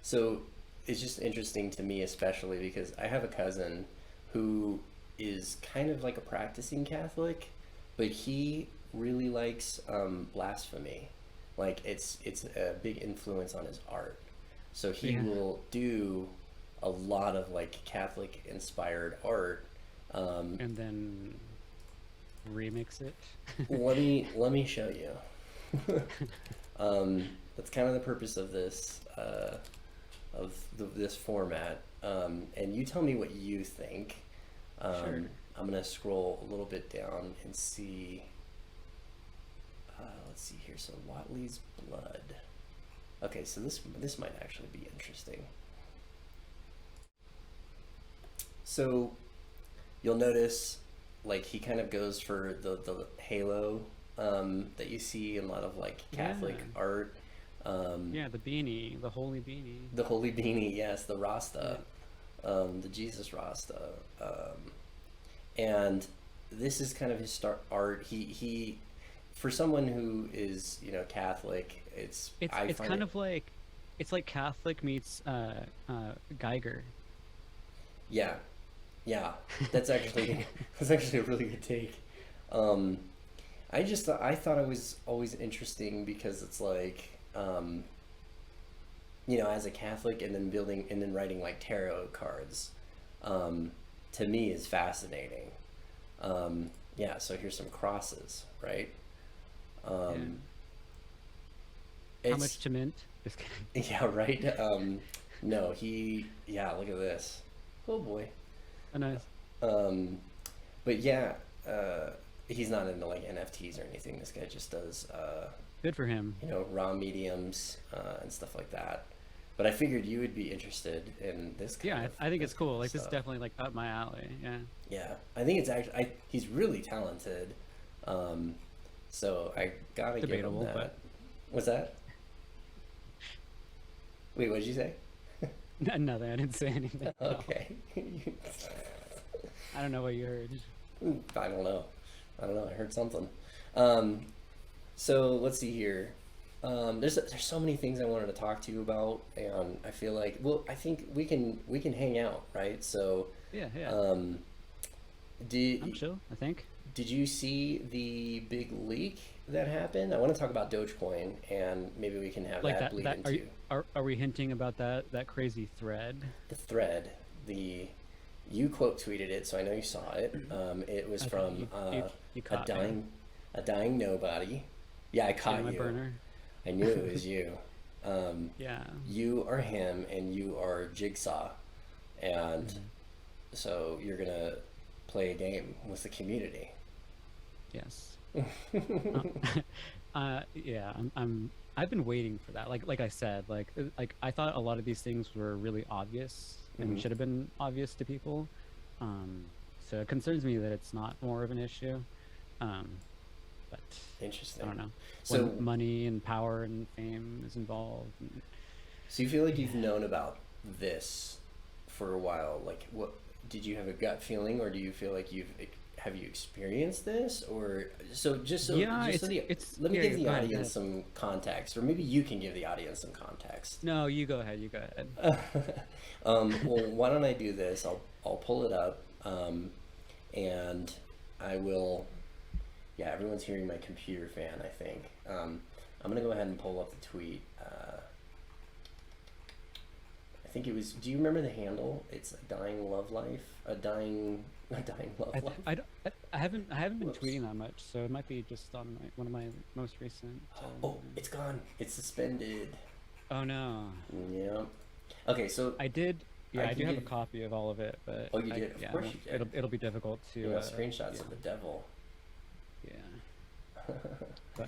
A: so it's just interesting to me, especially because I have a cousin who is kind of like a practicing Catholic, but he really likes blasphemy. Like it's a big influence on his art. So he will do a lot of like Catholic inspired art.
B: And then remix it.
A: let me show you. That's kind of the purpose of this this format. And you tell me what you think.
B: Sure.
A: I'm gonna scroll a little bit down and see. Let's see here. So Watley's blood. Okay, so this might actually be interesting. So you'll notice, like, he kind of goes for the halo that you see in a lot of like Catholic art.
B: Yeah, the beanie, the holy beanie.
A: The holy beanie, yes, the Rasta, the Jesus Rasta, and this is kind of his art. He for someone who is, you know, Catholic, it's kind of
B: like, it's like Catholic meets Geiger.
A: Yeah, that's actually a really good take. I thought it was always interesting because it's like, you know, as a Catholic and then writing like tarot cards, to me is fascinating. Yeah, so here's some crosses, right?
B: How much to mint? Just kidding.
A: Yeah, right. No, look at this. Oh boy.
B: Oh, nice.
A: But yeah, he's not into like NFTs or anything. This guy just does
B: Good for him.
A: you know, raw mediums and stuff like that. But I figured you would be interested in this kind
B: Yeah,
A: of
B: I think
A: this
B: it's cool.
A: kind of
B: Like, this is
A: stuff.
B: definitely like up my alley. Yeah.
A: Yeah, I think it's actually he's really talented. So I gotta
B: Debatable,
A: give him that.
B: but-
A: What's that? Wait, what did you say?
B: Nothing. I didn't say anything.
A: Okay.
B: I don't know what you heard.
A: I don't know. I heard something. So let's see here. There's so many things I wanted to talk to you about, and I feel like, well, I think we can hang out, right? So
B: Yeah.
A: I'm
B: chill, I think.
A: Did you see the big leak that happened? I want to talk about Dogecoin, and maybe we can have
B: Like
A: that bleed into
B: are we hinting about that crazy thread?
A: the thread. You quote tweeted it, so I know you saw it. It was
B: I
A: from
B: think you
A: a
B: caught me.
A: dying nobody. Yeah, I caught
B: My
A: you.
B: burner.
A: I knew it was you.
B: Yeah.
A: You are him, and you are Jigsaw, and so you're gonna play a game with the community.
B: Yes. Yeah. I've been waiting for that. Like I said, like I thought a lot of these things were really obvious and should have been obvious to people. So it concerns me that it's not more of an issue. But
A: Interesting.
B: I don't know.
A: So
B: When money and power and fame is involved.
A: So you feel like you've known about this for a while? Like, what did you have a gut feeling, or do you feel like have you experienced this, or
B: Yeah,
A: let me
B: yeah,
A: give the
B: go ahead,
A: audience some context, or maybe you can give the audience some context.
B: No, you go ahead. You go ahead.
A: Well, why don't I do this? I'll pull it up, and I will. Yeah, everyone's hearing my computer fan, I think. I'm gonna go ahead and pull up the tweet. I think it was. Do you remember the handle? It's a dying love life. A dying love life.
B: I haven't been
A: Whoops.
B: tweeting that much, so it might be just on one of my most recent.
A: Oh, it's gone. It's suspended.
B: Oh no.
A: Yeah. Okay, so
B: I did. Yeah, I
A: can
B: do have a
A: give-
B: copy of all of it, but
A: Oh, you did? Of
B: yeah,
A: course you did.
B: It'll be difficult to.
A: you know, screenshots
B: yeah,
A: of the devil.
B: Yeah. But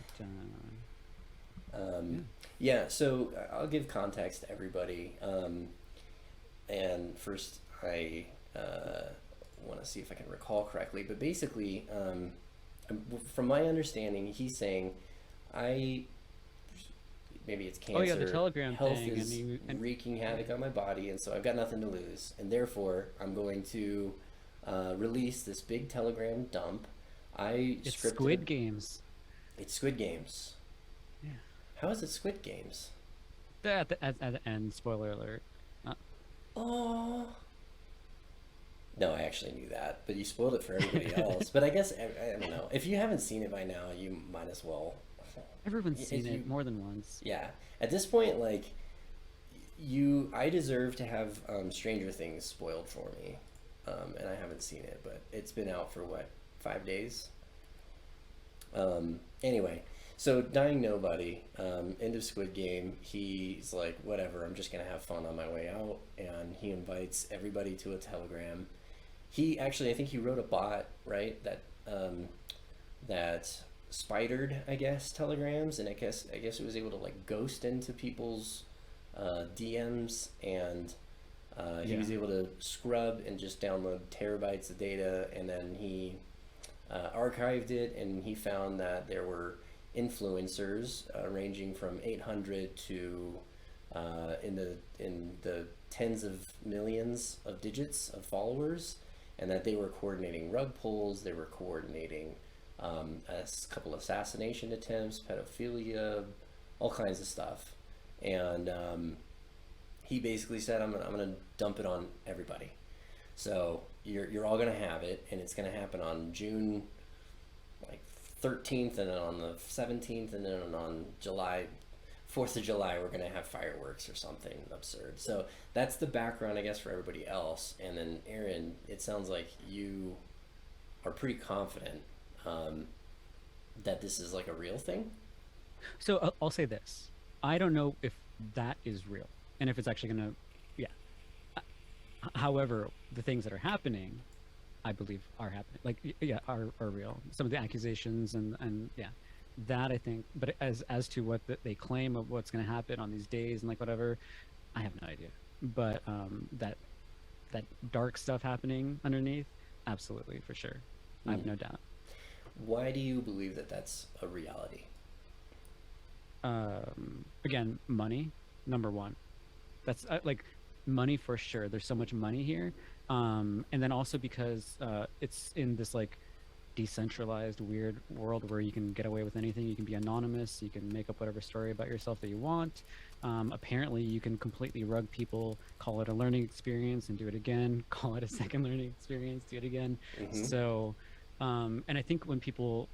A: Yeah, so I'll give context to everybody. And first, I want to see if I can recall correctly. But basically, from my understanding, he's saying, maybe it's cancer.
B: Oh, yeah, the Telegram
A: health
B: thing,
A: is
B: and
A: wreaking havoc on my body, and so I've got nothing to lose, and therefore I'm going to release this big Telegram dump.
B: it's
A: scripted
B: Squid
A: it.
B: Games.
A: It's Squid Games.
B: Yeah.
A: How is it Squid Games?
B: At the end, spoiler alert.
A: Oh. No, I actually knew that, but you spoiled it for everybody else. But I guess I don't know. If you haven't seen it by now, you might as well.
B: Everyone's seen it more than once.
A: Yeah. At this point, like, I deserve to have Stranger Things spoiled for me, and I haven't seen it, but it's been out for what, 5 days? Anyway, so Dying Nobody, end of Squid Game, he's like, whatever, I'm just gonna have fun on my way out, and he invites everybody to a Telegram. He actually, I think he wrote a bot, right, that spidered, I guess, telegrams, and I guess it was able to like ghost into people's DMs, and he was able to scrub and just download terabytes of data, and then he archived it, and he found that there were influencers ranging from 800 to in the tens of millions of digits of followers, and that they were coordinating rug pulls, they were coordinating a couple assassination attempts, pedophilia, all kinds of stuff. And he basically said, I'm gonna dump it on everybody. So you're all gonna have it, and it's gonna happen on June like 13th, and then on the 17th, and then on July 4th of July we're gonna have fireworks or something absurd. So that's the background, I guess, for everybody else. And then Aaron, it sounds like you are pretty confident that this is like a real thing.
B: So I'll say this: I don't know if that is real, and if it's actually gonna, yeah. However, the things that are happening, I believe are happening. Like, yeah, are real. Some of the accusations and yeah, that I think. But as to what they claim of what's going to happen on these days and like whatever, I have no idea. But that dark stuff happening underneath, absolutely, for sure. I have no doubt.
A: Why do you believe that that's a reality?
B: Again, money, number one. That's like money for sure. There's so much money here. And then also because it's in this like decentralized weird world where you can get away with anything. You can be anonymous, you can make up whatever story about yourself that you want. Apparently you can completely rug people, call it a learning experience and do it again, call it a second learning experience, do it again. So and I think when people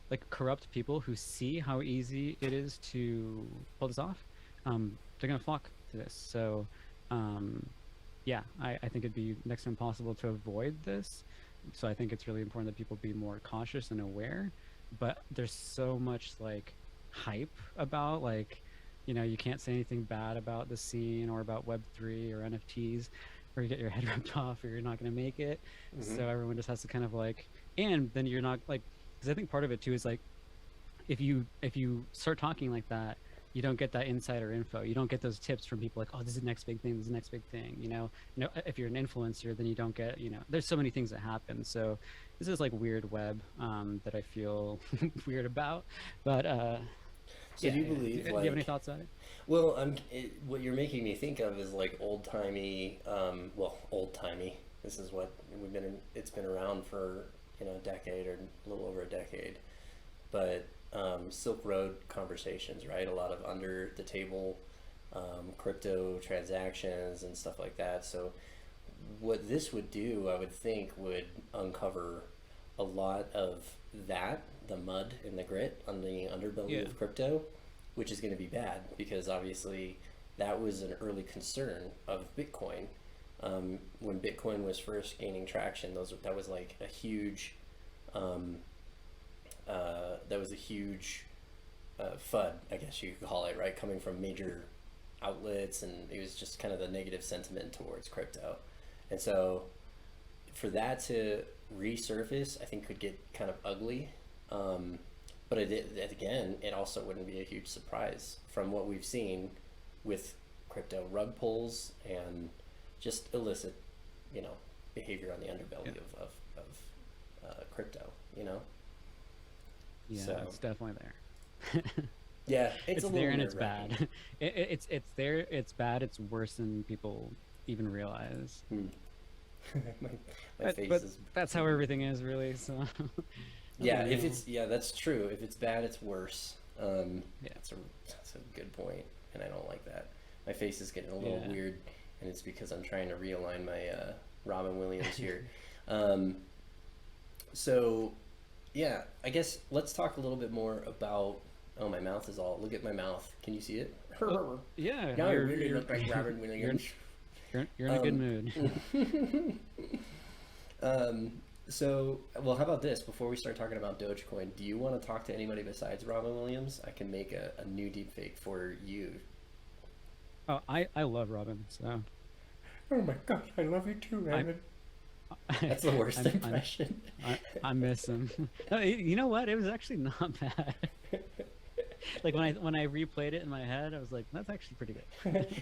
B: like corrupt people who see how easy it is to pull this off, they're gonna flock to this. So yeah, I think it'd be next to impossible to avoid this. So I think it's really important that people be more cautious and aware. But there's so much like hype about, like, you know, you can't say anything bad about the scene or about Web3 or NFTs, or you get your head ripped off, or you're not going to make it. So everyone just has to kind of like, and then you're not like, because I think part of it too is like, if you start talking like that, you don't get that insider info. You don't get those tips from people like, oh, this is the next big thing, this is the next big thing. You know, if you're an influencer, then you don't get, you know, there's so many things that happen. So this is like weird web that I feel weird about. But
A: so
B: yeah,
A: do you believe,
B: do you have any thoughts on it?
A: Well, what you're making me think of is like old-timey, old-timey. This is what it's been around for, you know, a decade or a little over a decade. But Silk Road conversations, right? A lot of under the table crypto transactions and stuff like that. So what this would do, I would think, would uncover a lot of that, the mud and the grit on the underbelly of crypto, which is going to be bad, because obviously that was an early concern of Bitcoin. When Bitcoin was first gaining traction, that was like a huge FUD, I guess you could call it, right? Coming from major outlets, and it was just kind of the negative sentiment towards crypto. And so for that to resurface, I think could get kind of ugly. But it also wouldn't be a huge surprise from what we've seen with crypto rug pulls and just illicit, you know, behavior on the underbelly of crypto, you know?
B: Yeah,
A: so
B: it's definitely there.
A: Yeah, it's
B: there and it's bad. It's there, it's bad, it's worse than people even realize.
A: my face
B: but
A: is...
B: That's how everything is, really. So
A: yeah, that's true. If it's bad, it's worse. That's a good point, and I don't like that. My face is getting a little weird, and it's because I'm trying to realign Robin Williams here. So, yeah, I guess let's talk a little bit more about. Oh, my mouth is all. Look at my mouth. Can you see it?
B: Yeah.
A: Now I really look like Robin Williams.
B: You're in a good mood.
A: So, well, how about this? Before we start talking about Dogecoin, do you want to talk to anybody besides Robin Williams? I can make a new deepfake for you.
B: Oh, I love Robin. So.
A: Oh my gosh, I love you too, Robin. That's the worst impression.
B: I miss him. No, you know what? It was actually not bad. Like when I replayed it in my head, I was like, that's actually pretty good.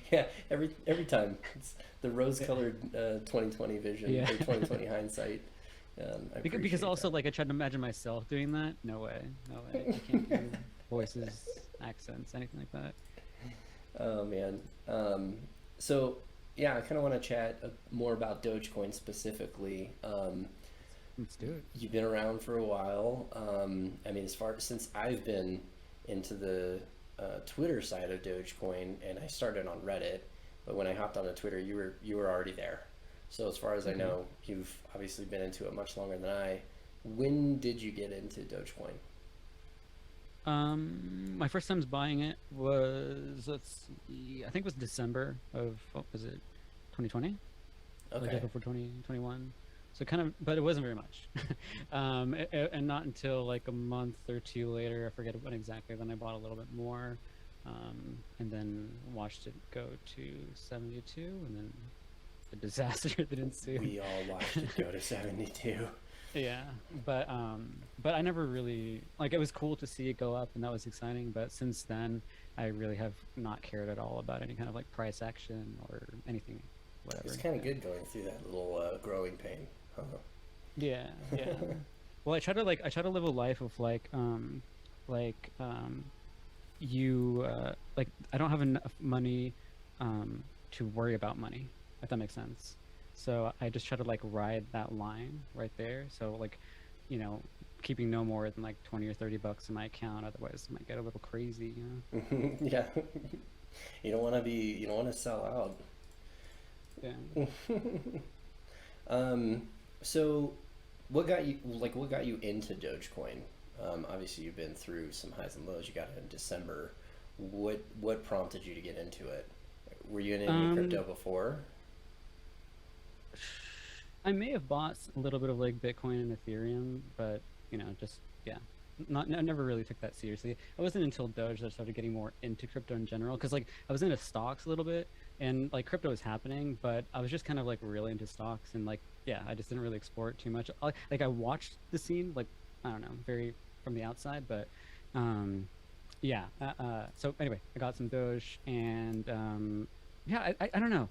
A: Yeah, every time it's the rose-colored 2020 vision or 2020 hindsight.
B: Because also like I tried to imagine myself doing that. No way. I can't do voices, accents, anything like that.
A: Oh man. So yeah, I kind of want to chat more about Dogecoin specifically.
B: Let's do it.
A: You've been around for a while. I mean, since I've been into the Twitter side of Dogecoin, and I started on Reddit, but when I hopped onto Twitter, you were already there. So as far as I know, you've obviously been into it much longer than I. When did you get into Dogecoin?
B: My first time buying it was, let's see, I think it was December of, what was it, 2020?
A: Okay.
B: Like before 2021. So kind of, but it wasn't very much. And not until like a month or two later, I forget when exactly, then I bought a little bit more, and then watched it go to 72, and then the disaster that ensued.
A: We all watched it go to 72.
B: Yeah, but I never really, like, it was cool to see it go up, and that was exciting, but since then I really have not cared at all about any kind of like price action or anything, whatever.
A: It's kind of good going through that little growing pain, huh?
B: Yeah. Well, I try to live a life of you like, I don't have enough money to worry about money, if that makes sense. So I just try to like ride that line right there. So like, you know, keeping no more than like 20 or 30 bucks in my account, otherwise it might get a little crazy, you know?
A: Yeah. You don't want to sell out.
B: Yeah.
A: So what got you into Dogecoin? Obviously you've been through some highs and lows. You got it in December. What prompted you to get into it? Were you in any crypto before?
B: I may have bought a little bit of like Bitcoin and Ethereum, but you know, just I never really took that seriously. It wasn't until Doge that I started getting more into crypto in general, because like I was into stocks a little bit, and like crypto was happening, but I was just kind of like really into stocks, and like I just didn't really explore it too much. Like I watched the scene, like, I don't know, very from the outside, but so anyway, I got some Doge, and I don't know.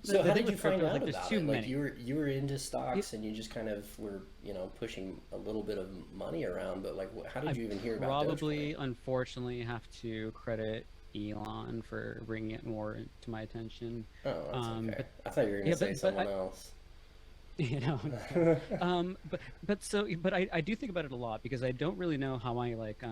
A: So how did you find out
B: like,
A: about
B: too
A: it?
B: many.
A: Like you were into stocks and you just kind of were, you know, pushing a little bit of money around, but like how did you even hear about
B: Probably,
A: Dogecoin?
B: Unfortunately, have to credit Elon for bringing it more to my attention.
A: Oh, that's okay. I thought you were going to say someone else.
B: You know, but I do think about it a lot, because I don't really know how I like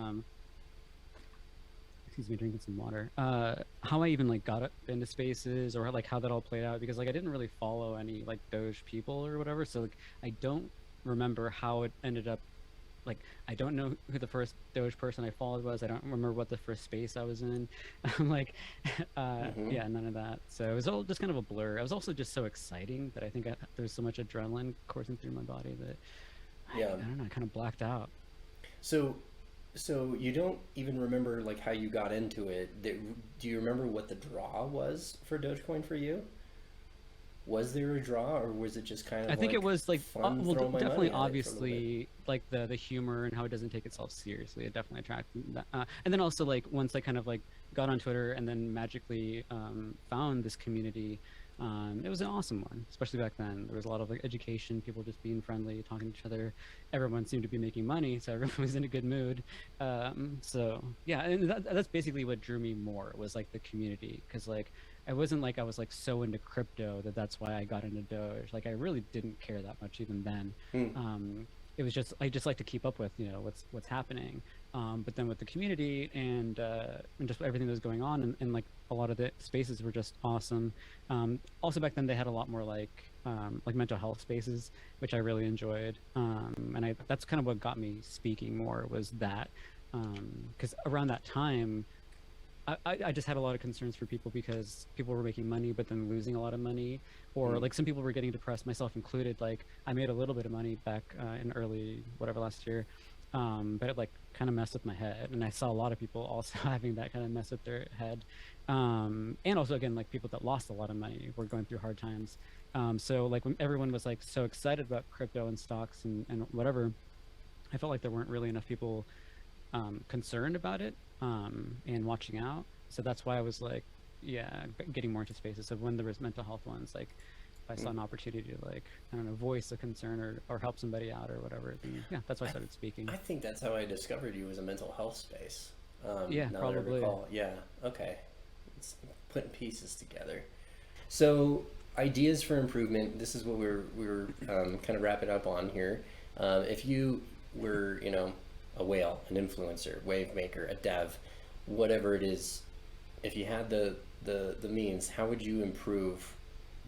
B: excuse me, drinking some water, how I even like got into spaces, or like how that all played out, because like I didn't really follow any like Doge people or whatever, so like I don't remember how it ended up. Like, I don't know who the first Doge person I followed was. I don't remember what the first space I was in. I'm like, yeah, none of that. So it was all just kind of a blur. It was also just so exciting that I think there's so much adrenaline coursing through my body that I don't know, I kind of blacked out.
A: So you don't even remember like how you got into it. Do you remember what the draw was for Dogecoin for you? Was there a draw, or was it just kind of?
B: I think it was like,
A: fun,
B: well, definitely,
A: money
B: obviously, like the humor and how it doesn't take itself seriously. It definitely attracted that. And then also like once I kind of like got on Twitter and then magically found this community, it was an awesome one, especially back then. There was a lot of like education, people just being friendly, talking to each other. Everyone seemed to be making money, so everyone was in a good mood. So yeah, and that's basically what drew me more, was like the community, because like it wasn't like I was like so into crypto that's why I got into Doge. Like I really didn't care that much even then. It was just, I just like to keep up with, you know, what's happening. But then with the community and just everything that was going on, and like a lot of the spaces were just awesome. Also back then they had a lot more like mental health spaces, which I really enjoyed. And that's kind of what got me speaking more, was that, because around that time, I just had a lot of concerns for people, because people were making money but then losing a lot of money, or like some people were getting depressed, myself included. Like I made a little bit of money back in early whatever last year, but it like kind of messed with my head, and I saw a lot of people also having that kind of mess with their head, and also again like people that lost a lot of money were going through hard times. So like when everyone was like so excited about crypto and stocks and whatever, I felt like there weren't really enough people concerned about it and watching out. So that's why I was like, getting more into spaces. So when there was mental health ones, like if I saw an opportunity to like, I don't know, voice a concern or help somebody out or whatever, then, that's why I started speaking.
A: I think that's how I discovered you, as a mental health space.
B: Yeah,
A: now
B: probably.
A: that I recall. Yeah, okay. It's putting pieces together. So ideas for improvement. This is what we're kind of wrapping up on here. If you were, a whale, an influencer, wave maker, a dev, whatever it is, if you had the means, how would you improve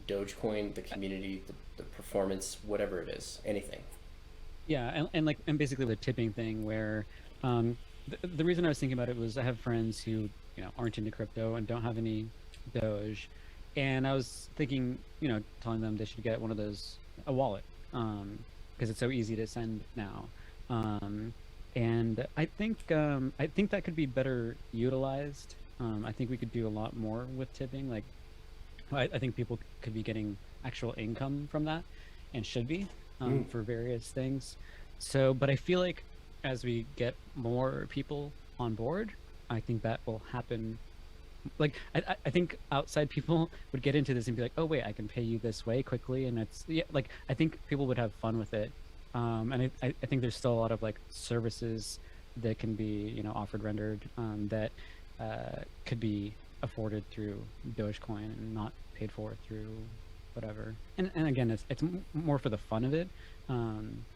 A: Dogecoin, the community, the performance, whatever it is, anything?
B: Yeah, and basically the tipping thing, where the reason I was thinking about it was I have friends who aren't into crypto and don't have any Doge, and I was thinking, telling them they should get one of those, a wallet, because it's so easy to send now. And I think that could be better utilized. I think we could do a lot more with tipping. Like, I think people could be getting actual income from that, and should be, for various things. So, but I feel like as we get more people on board, I think that will happen. Like, I think outside people would get into this and be like, oh wait, I can pay you this way quickly, and it's like, I think people would have fun with it. And I think there's still a lot of like services that can be rendered that could be afforded through Dogecoin and not paid for through whatever. And again, it's more for the fun of it.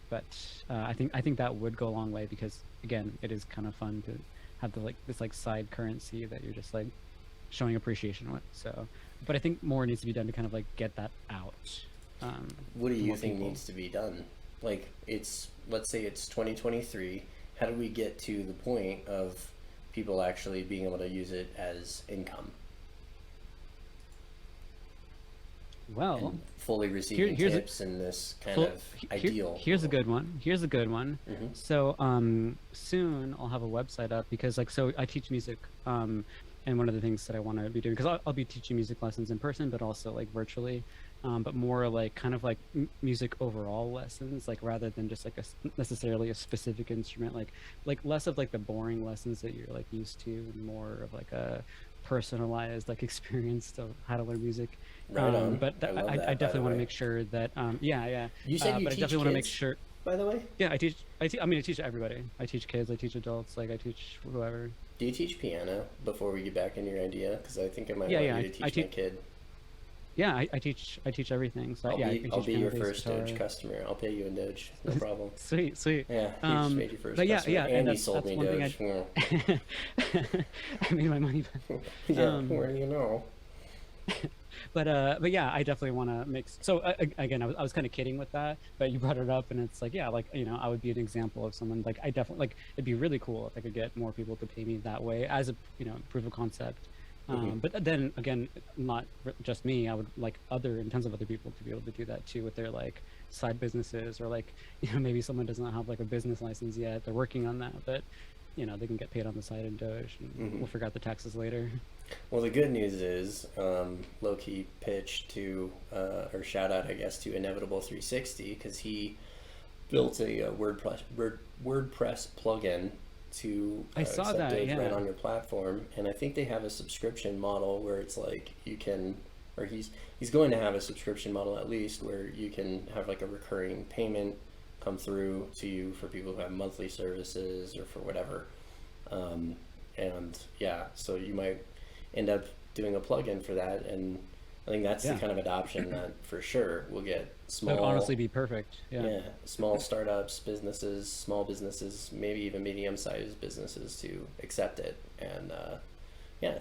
B: But I think that would go a long way, because again, it is kind of fun to have this side currency that you're just like showing appreciation with. So, but I think more needs to be done to kind of like get that out.
A: What do you think needs to be done? Like, let's say it's 2023. How do we get to the point of people actually being able to use it as income?
B: Well,
A: and fully receiving tips and this kind of ideal.
B: Here's a good one. Mm-hmm. So soon I'll have a website up, because so I teach music, and one of the things that I want to be doing, because I'll be teaching music lessons in person, but also like virtually. But more like kind of like music overall lessons, like rather than just like necessarily a specific instrument, like less of like the boring lessons that you're like used to, and more of like a personalized like experience of how to learn music.
A: Right on.
B: But I definitely want to make sure that
A: You said you
B: but
A: teach
B: I definitely want to make
A: kids,
B: sure.
A: by the way?
B: Yeah, I teach everybody. I teach kids, I teach adults, like I teach whoever.
A: Do you teach piano, before we get back into your idea? Because I think I might
B: Yeah,
A: want you to teach my kid.
B: Yeah, I teach everything. So
A: I'll be your first Doge customer. I'll pay you in Doge, no problem.
B: Sweet.
A: Yeah, you just made your first customer, and you sold me Doge.
B: I made my money back.
A: Yeah, where do you know?
B: But yeah, I definitely want to mix. So again, I was kind of kidding with that, but you brought it up, and it's like, yeah, like I would be an example of someone, like I definitely, like, it'd be really cool if I could get more people to pay me that way as a proof of concept. But then again, not just me, I would like tons of other people to be able to do that too with their like side businesses, or like maybe someone doesn't have like a business license yet, they're working on that, but they can get paid on the side in Doge, and we'll figure out the taxes later.
A: Well, the good news is, low-key pitch to, or shout out, I guess, to Inevitable 360, because he built a WordPress plugin to
B: I saw that,
A: Doge
B: yeah.
A: right on your platform, and I think they have a subscription model where it's like you can, or he's going to have a subscription model at least, where you can have like a recurring payment come through to you for people who have monthly services or for whatever. And yeah, so you might end up doing a plugin for that, and I think that's the
B: Yeah.
A: kind of adoption that for sure will get
B: That would
A: small.
B: honestly be perfect.
A: Yeah, small startups, businesses, small businesses, maybe even medium-sized businesses to accept it and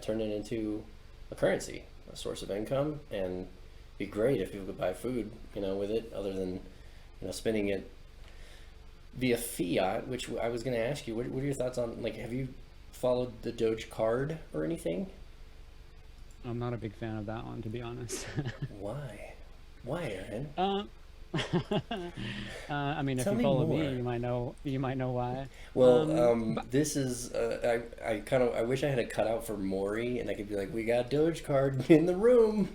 A: turn it into a currency, a source of income, and be great if people could buy food, with it, other than, spending it via fiat. Which I was going to ask you, what are your thoughts on? Like, have you followed the Dogecard or anything?
B: I'm not a big fan of that one, to be honest.
A: Why? Why, Aaron?
B: I mean, if
A: Tell
B: you
A: me
B: follow
A: more.
B: me, you might know why.
A: Well, this is I wish I had a cutout for Maury, and I could be like, we got Dogecard in the room.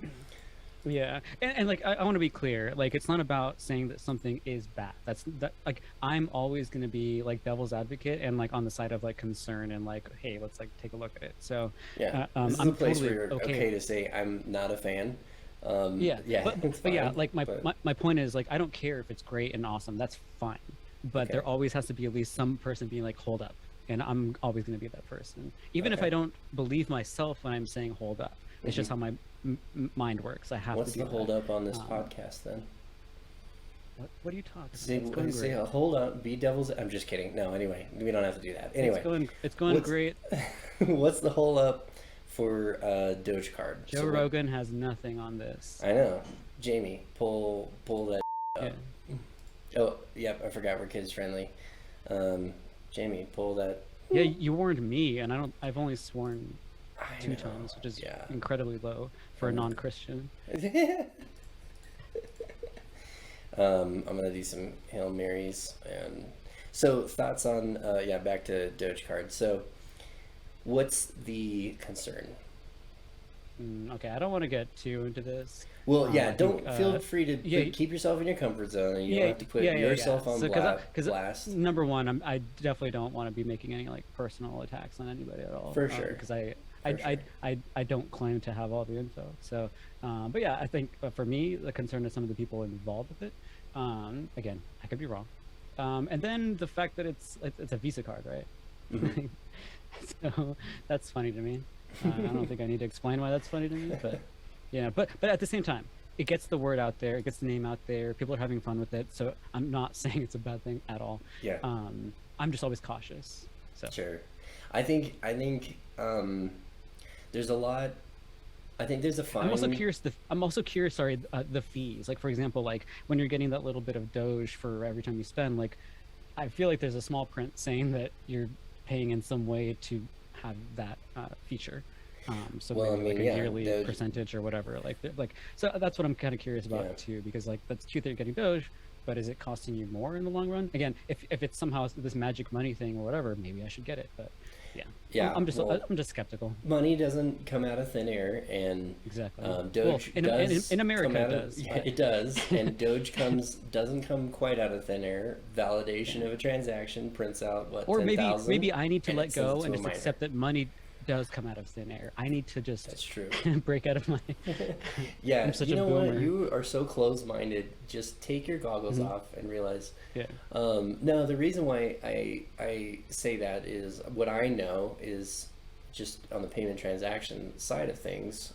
B: Yeah, and like I want to be clear, like it's not about saying that something is bad. That like I'm always going to be like devil's advocate and like on the side of like concern and like, hey, let's like take a look at it. So
A: Yeah, this is
B: I'm
A: a place
B: totally
A: where you're okay to say I'm not a fan. Yeah, it's
B: but yeah,
A: fine,
B: like
A: but-
B: my point is like I don't care if it's great and awesome. That's fine, but
A: Okay.
B: there always has to be at least some person being like, hold up, and I'm always going to be that person, even if
A: Okay.
B: I don't believe myself when I'm saying hold up. It's just how my mind works. I have
A: What's
B: to do
A: the hold
B: that.
A: up on this podcast then?
B: What are you talking about?
A: Say,
B: It's going
A: say
B: great.
A: hold up, be devil's. I'm just kidding. No, anyway, we don't have to do that. Anyway,
B: It's going
A: what's-
B: great.
A: what's the hold up for Dogecard?
B: Joe Rogan has nothing on this.
A: I know. Jamie, pull that
B: Yeah.
A: up. Oh, yep, I forgot we're kids friendly. Jamie, pull that.
B: Yeah, you warned me, and I've only sworn
A: I
B: 2
A: know.
B: times, which is
A: Yeah.
B: incredibly low for a non-Christian.
A: I'm gonna do some Hail Marys. And so thoughts on back to Dogecard. So what's the concern?
B: Okay, I don't want to get too into this.
A: Well,
B: I
A: don't
B: think,
A: feel free to
B: yeah,
A: keep yourself in your comfort zone, and you don't have to put yourself on
B: So,
A: blast.
B: number one, I definitely don't want to be making any like personal attacks on anybody at all.
A: For sure.
B: Because I
A: For sure.
B: I don't claim to have all the info. So, but yeah, I think for me, the concern is some of the people involved with it. Again, I could be wrong. And then the fact that it's a Visa card, right?
A: Mhm.
B: So that's funny to me. I don't think I need to explain why that's funny to me, but yeah, but at the same time, it gets the word out there, it gets the name out there, people are having fun with it. So I'm not saying it's a bad thing at all.
A: Yeah.
B: I'm just always cautious. So
A: Sure. I think there's a lot. I think there's a fine.
B: I'm also curious. Sorry, the fees. Like for example, like when you're getting that little bit of Doge for every time you spend, like I feel like there's a small print saying that you're paying in some way to have that feature. So
A: Well,
B: maybe
A: I mean,
B: like a
A: yeah,
B: yearly
A: Doge-
B: percentage or whatever. Like so that's what I'm kind of curious about
A: Yeah.
B: too, because like that's cute that you're getting Doge, but is it costing you more in the long run? Again, if it's somehow this magic money thing or whatever, maybe I should get it. But yeah,
A: Yeah,
B: I'm just
A: well-
B: I'm just skeptical.
A: Money doesn't come out of thin air, and
B: Exactly.
A: Doge
B: in
A: does
B: America
A: come out
B: it
A: of,
B: does.
A: yeah,
B: but-
A: it does, and Doge doesn't come quite out of thin air. Validation of a transaction prints out what,
B: Or
A: 10,000,
B: maybe I need to
A: and
B: let
A: it sends it
B: go
A: to
B: and
A: a
B: just
A: miner.
B: accept that money does come out of thin air. I need to just
A: That's true.
B: break out of my.
A: Yeah,
B: I'm such
A: you
B: a
A: know what?
B: boomer.
A: You are so close-minded. Just take your goggles off and realize.
B: Yeah.
A: No, the reason why I say that is what I know is just on the payment transaction side of things.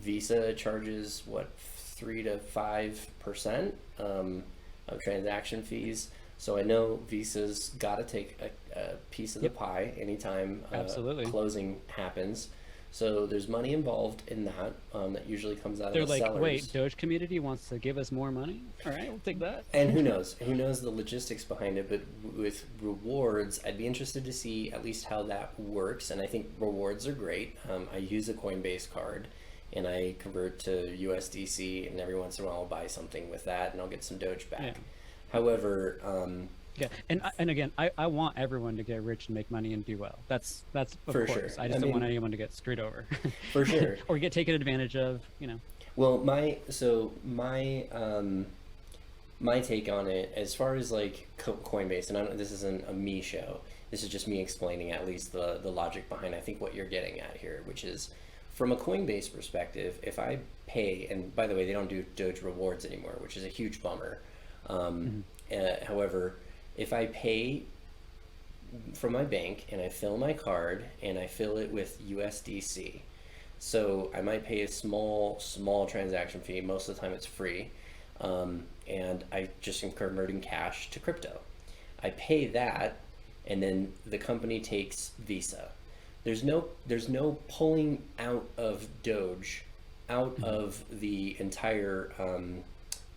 A: Visa charges what 3 to 5% of transaction fees. So I know Visa's got to take a piece of the pie anytime
B: Absolutely.
A: closing happens. So there's money involved in that. That usually comes out
B: They're
A: of the
B: like,
A: sellers.
B: wait, Doge community wants to give us more money. All right, we'll take that.
A: And who knows? Who knows the logistics behind it? But with rewards, I'd be interested to see at least how that works. And I think rewards are great. I use a Coinbase card, and I convert to USDC, and every once in a while I'll buy something with that, and I'll get some Doge back.
B: Yeah.
A: However,
B: Yeah, and again, I want everyone to get rich and make money and do well. That's of
A: For
B: course.
A: sure.
B: I just
A: I
B: don't want
A: mean-
B: anyone to get screwed over.
A: For sure.
B: Or get taken advantage of. You know.
A: well, my my take on it, as far as like Coinbase, and I don't, this isn't a me show. This is just me explaining at least the logic behind I think what you're getting at here, which is from a Coinbase perspective, if I pay, and by the way, they don't do Doge rewards anymore, which is a huge bummer. However, if I pay from my bank and I fill my card and I fill it with USDC, So I might pay a small transaction fee. Most of the time it's free. And I just am converting cash to crypto. I pay that, and then the company takes Visa. There's no pulling out of Doge, out of the entire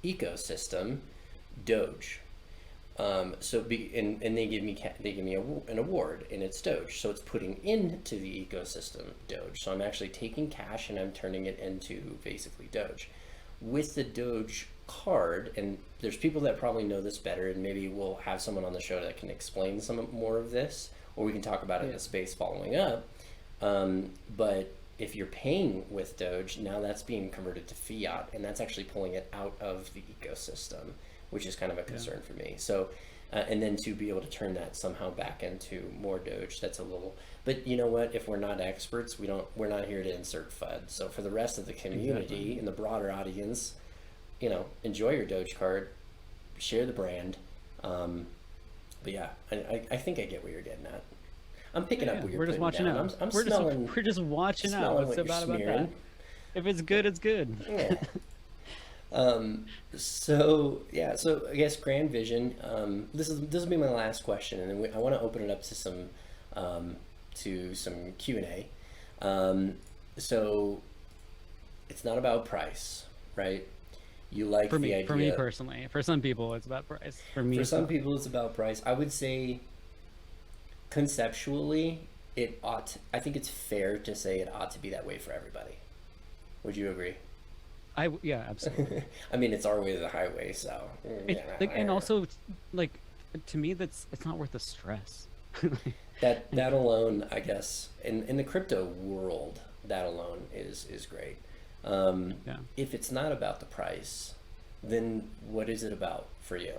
A: ecosystem, Doge. And they give me an award, and it's Doge. So it's putting into the ecosystem Doge. So I'm actually taking cash and I'm turning it into basically Doge. With the Doge card, and there's people that probably know this better, and maybe we'll have someone on the show that can explain some more of this, or we can talk about it in a space following up. But if you're paying with Doge, now that's being converted to fiat, and that's actually pulling it out of the ecosystem, which is kind of a concern for me. So, and then to be able to turn that somehow back into more Doge, that's a little. But you know what? If we're not experts, we're not here to insert FUD. So for the rest of the community and the broader audience, enjoy your Dogecard, share the brand. But yeah, I think I get what you're getting at. I'm picking up what you're putting down.
B: We're just watching out. What's so bad about that? If it's good, it's good.
A: Yeah. So I guess grand vision. This will be my last question, and then I want to open it up to some Q&A. So it's not about price, right? You like the idea.
B: For me personally. For some people, it's about price. For
A: some people, it's about price. I would say, conceptually, I think it's fair to say it ought to be that way for everybody. Would you agree?
B: Yeah, absolutely.
A: I mean, it's our way to the highway, so.
B: And also, to me, it's not worth the stress.
A: that alone, I guess, in the crypto world, that alone is great. If it's not about the price, then what is it about for you?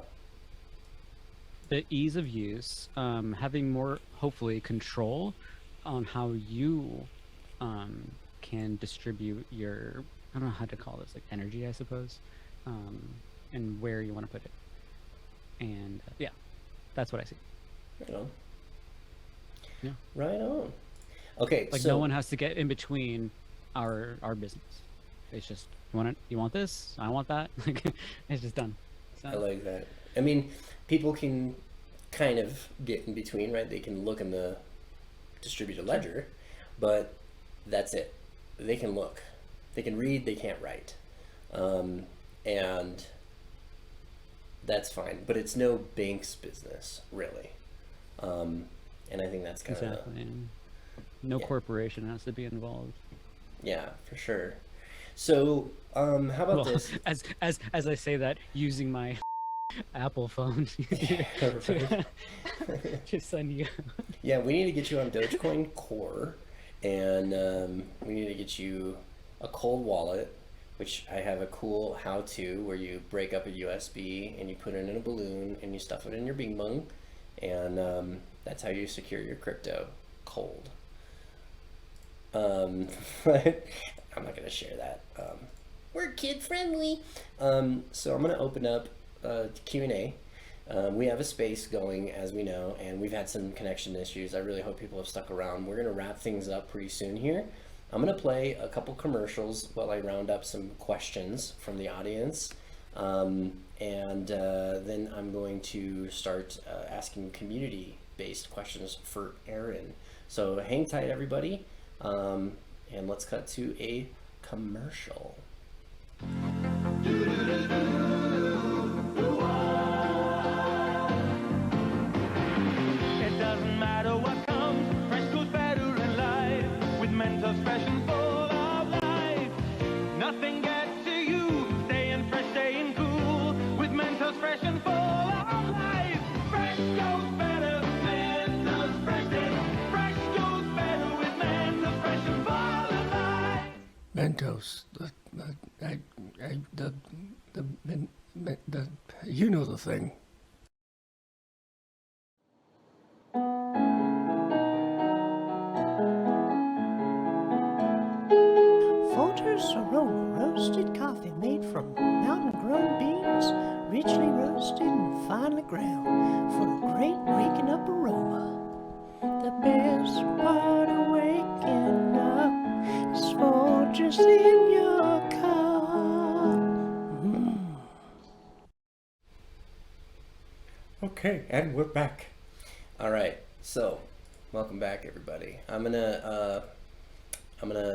B: The ease of use, having more, hopefully, control on how you can distribute your, I don't know how to call this, like energy, I suppose, and where you want to put it. And that's what I see.
A: Right on.
B: Yeah.
A: Right on. Okay.
B: Like, no one has to get in between our business. It's just, you want this? I want that. It's just done. So.
A: I like that. I mean, people can kind of get in between, right? They can look in the distributed ledger, but that's it. They can look. They can read, they can't write. And that's fine. But it's no bank's business, really. And I think that's kind of...
B: Exactly. No corporation has to be involved.
A: Yeah, for sure. So, how about this?
B: As I say that, using my Apple phone to send you.
A: Yeah, we need to get you on Dogecoin Core, and we need to get you a cold wallet, which I have a cool how-to where you break up a USB and you put it in a balloon and you stuff it in your Bing Bong, and that's how you secure your crypto cold. But I'm not gonna share that. We're kid friendly. So I'm gonna open up Q&A. We have a space going, as we know, and we've had some connection issues. I really hope people have stuck around. We're gonna wrap things up pretty soon here. I'm gonna play a couple commercials while I round up some questions from the audience. And then I'm going to start asking community-based questions for Aaron. So hang tight, everybody. And let's cut to a commercial.
F: It doesn't matter what comes, fresh goes better in life. With Mentos fresh and full of life, nothing gets to you. Staying fresh, staying cool. With Mentos fresh and full of life, fresh goes better. Mentos fresh and fresh goes better with Mentos fresh and full of life.
G: Mentos, you know the thing.
H: Folgers Aroma roasted coffee made from mountain-grown beans, richly roasted and finely ground for a great waking up aroma. The best part of waking up is for just in your car.
G: Okay, and we're back.
A: All right, so welcome back, everybody. I'm gonna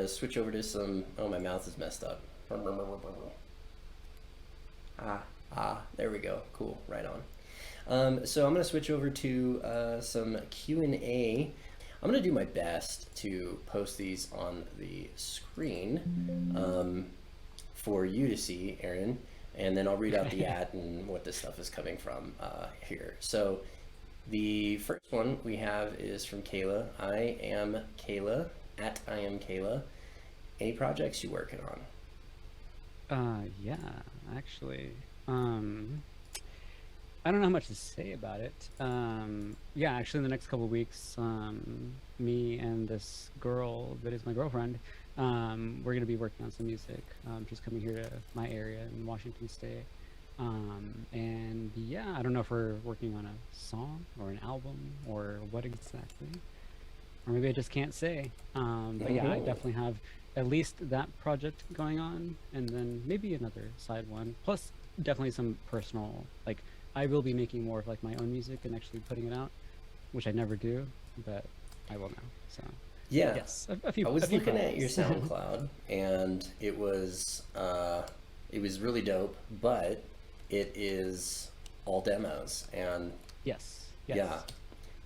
A: switch over to some. Oh, my mouth is messed up. There we go. Cool, right on. So I'm gonna switch over to some Q&A. I'm gonna do my best to post these on the screen for you to see, Aaron, and then I'll read out the ad and what this stuff is coming from here. So the first one we have is from Kayla. I am Kayla, at I am Kayla. Any projects you working on?
B: Yeah, actually. I don't know how much to say about it. Yeah, actually in the next couple of weeks, me and this girl that is my girlfriend, we're gonna be working on some music. She's coming here to my area in Washington State. And yeah, I don't know if we're working on a song or an album or what exactly, or maybe I just can't say. But yeah, I definitely have at least that project going on, and then maybe another side one, plus definitely some personal, like I will be making more of like my own music and actually putting it out, which I never do, but I will now. So
A: Yeah.
B: yes, a few.
A: I was
B: a few
A: looking at your
B: projects.
A: SoundCloud, and it was really dope, but it is all demos, and
B: Yes.
A: yeah,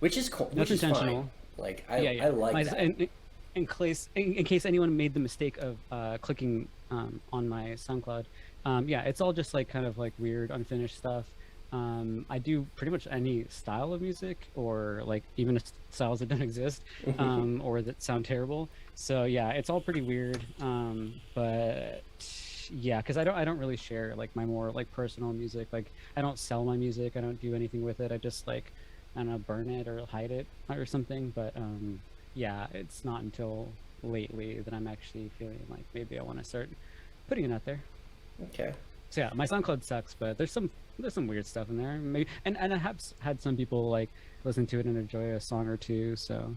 A: which is cool.
B: That's
A: Which is
B: intentional.
A: fine. Like I like that.
B: In case anyone made the mistake of clicking on my SoundCloud, yeah, it's all just like kind of like weird unfinished stuff. I do pretty much any style of music, or like even styles that don't exist, or that sound terrible. So yeah, it's all pretty weird. But yeah, because I don't really share like my more like personal music. Like I don't sell my music. I don't do anything with it. I just like, I don't know, burn it or hide it or something. But yeah, it's not until lately that I'm actually feeling like maybe I want to start putting it out there.
A: Okay.
B: So yeah, my SoundCloud sucks, but there's some weird stuff in there. Maybe, and I have had some people like listen to it and enjoy a song or two. So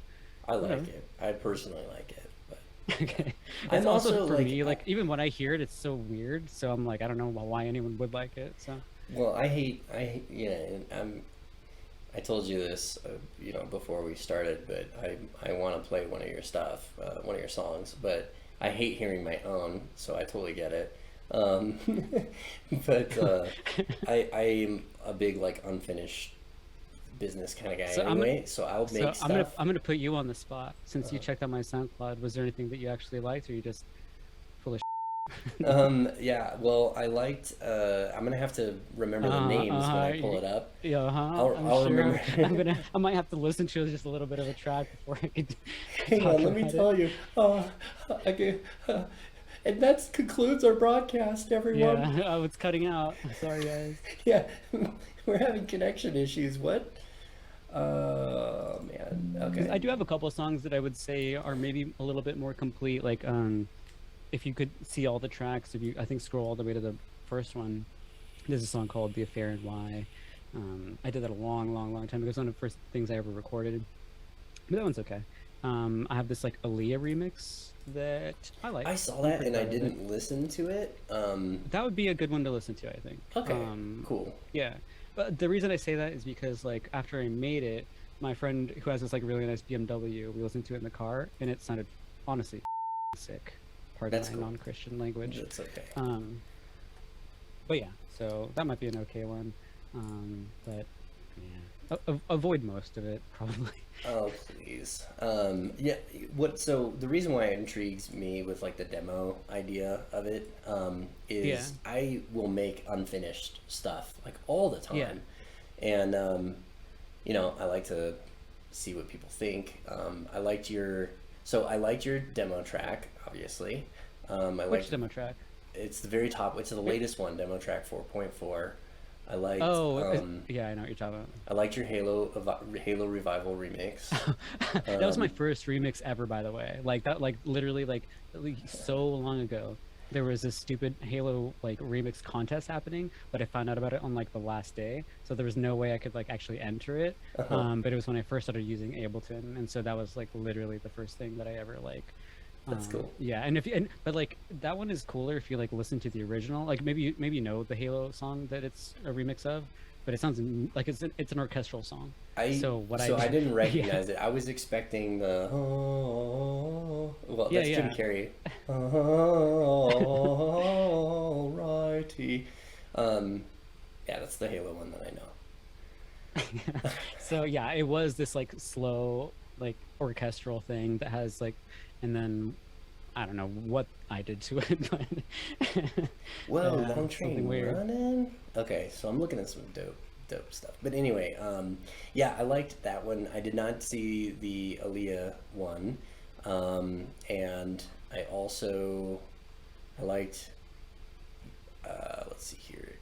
A: I like it. I personally like it. But
B: okay,
A: I'm
B: it's also
A: also,
B: for
A: like,
B: me, like even when I hear it, it's so weird. So I'm like, I don't know why anyone would like it. So
A: well, I hate and I told you this, before we started, but I want to play one of your stuff, one of your songs, but I hate hearing my own, so I totally get it. But I'm a big like unfinished business kind of guy
B: So
A: anyway, so I'll make stuff.
B: I'm gonna put you on the spot since you checked out my SoundCloud. Was there anything that you actually liked, or you just full of
A: Yeah, well, I liked. I'm gonna have to remember the names when I pull it up.
B: Yeah,
A: I'll
B: sure.
A: remember.
B: I might have to listen to just a little bit of a track before I can.
A: Hang on, let me tell you. Okay, and that concludes our broadcast, everyone.
B: Yeah, oh, it's cutting out. Sorry, guys.
A: Yeah, we're having connection issues. What? Oh man. Okay.
B: I do have a couple of songs that I would say are maybe a little bit more complete. Like, if you could see all the tracks, if you, I think, scroll all the way to the first one, there's a song called "The Affair and Why." I did that a long time ago. It's one of the first things I ever recorded, but that one's okay. I have this like Aaliyah remix that I like.
A: I saw that and I didn't listen to it.
B: That would be a good one to listen to, I think.
A: Okay. Cool.
B: Yeah, but the reason I say that is because like after I made it, my friend who has this like really nice BMW, we listened to it in the car, and it sounded honestly sick. Pardon
A: That's
B: my
A: cool.
B: non-Christian language.
A: That's okay.
B: But yeah, so that might be an okay one. But yeah, avoid most of it probably.
A: Oh please. Yeah. So the reason why it intrigues me with like the demo idea of it is I will make unfinished stuff like all the time, and I like to see what people think. I liked your demo track, obviously.
B: Which demo track?
A: It's the very top. It's the latest one, demo track 4.4. I liked.
B: Yeah, I know what you're talking about.
A: I liked your Halo Revival remix.
B: That was my first remix ever, by the way. Like that, like literally, like so long ago. There was this stupid Halo like remix contest happening, but I found out about it on like the last day, so there was no way I could like actually enter it. But it was when I first started using Ableton, and so that was like literally the first thing that I ever like
A: That's cool.
B: Yeah, and but like that one is cooler if you like listen to the original. Like maybe you know the Halo song that it's a remix of, but it sounds like it's an orchestral song.
A: I didn't recognize it. I was expecting the that's Jim Carrey. Alrighty. Yeah, that's the Halo one that I know.
B: So yeah, it was this like slow like orchestral thing that has like, and then I don't know what I did to it, but
A: whoa, long train running. Okay, so I'm looking at some dope stuff. But anyway, yeah, I liked that one. I did not see the Aaliyah one, and I liked. Let's see here.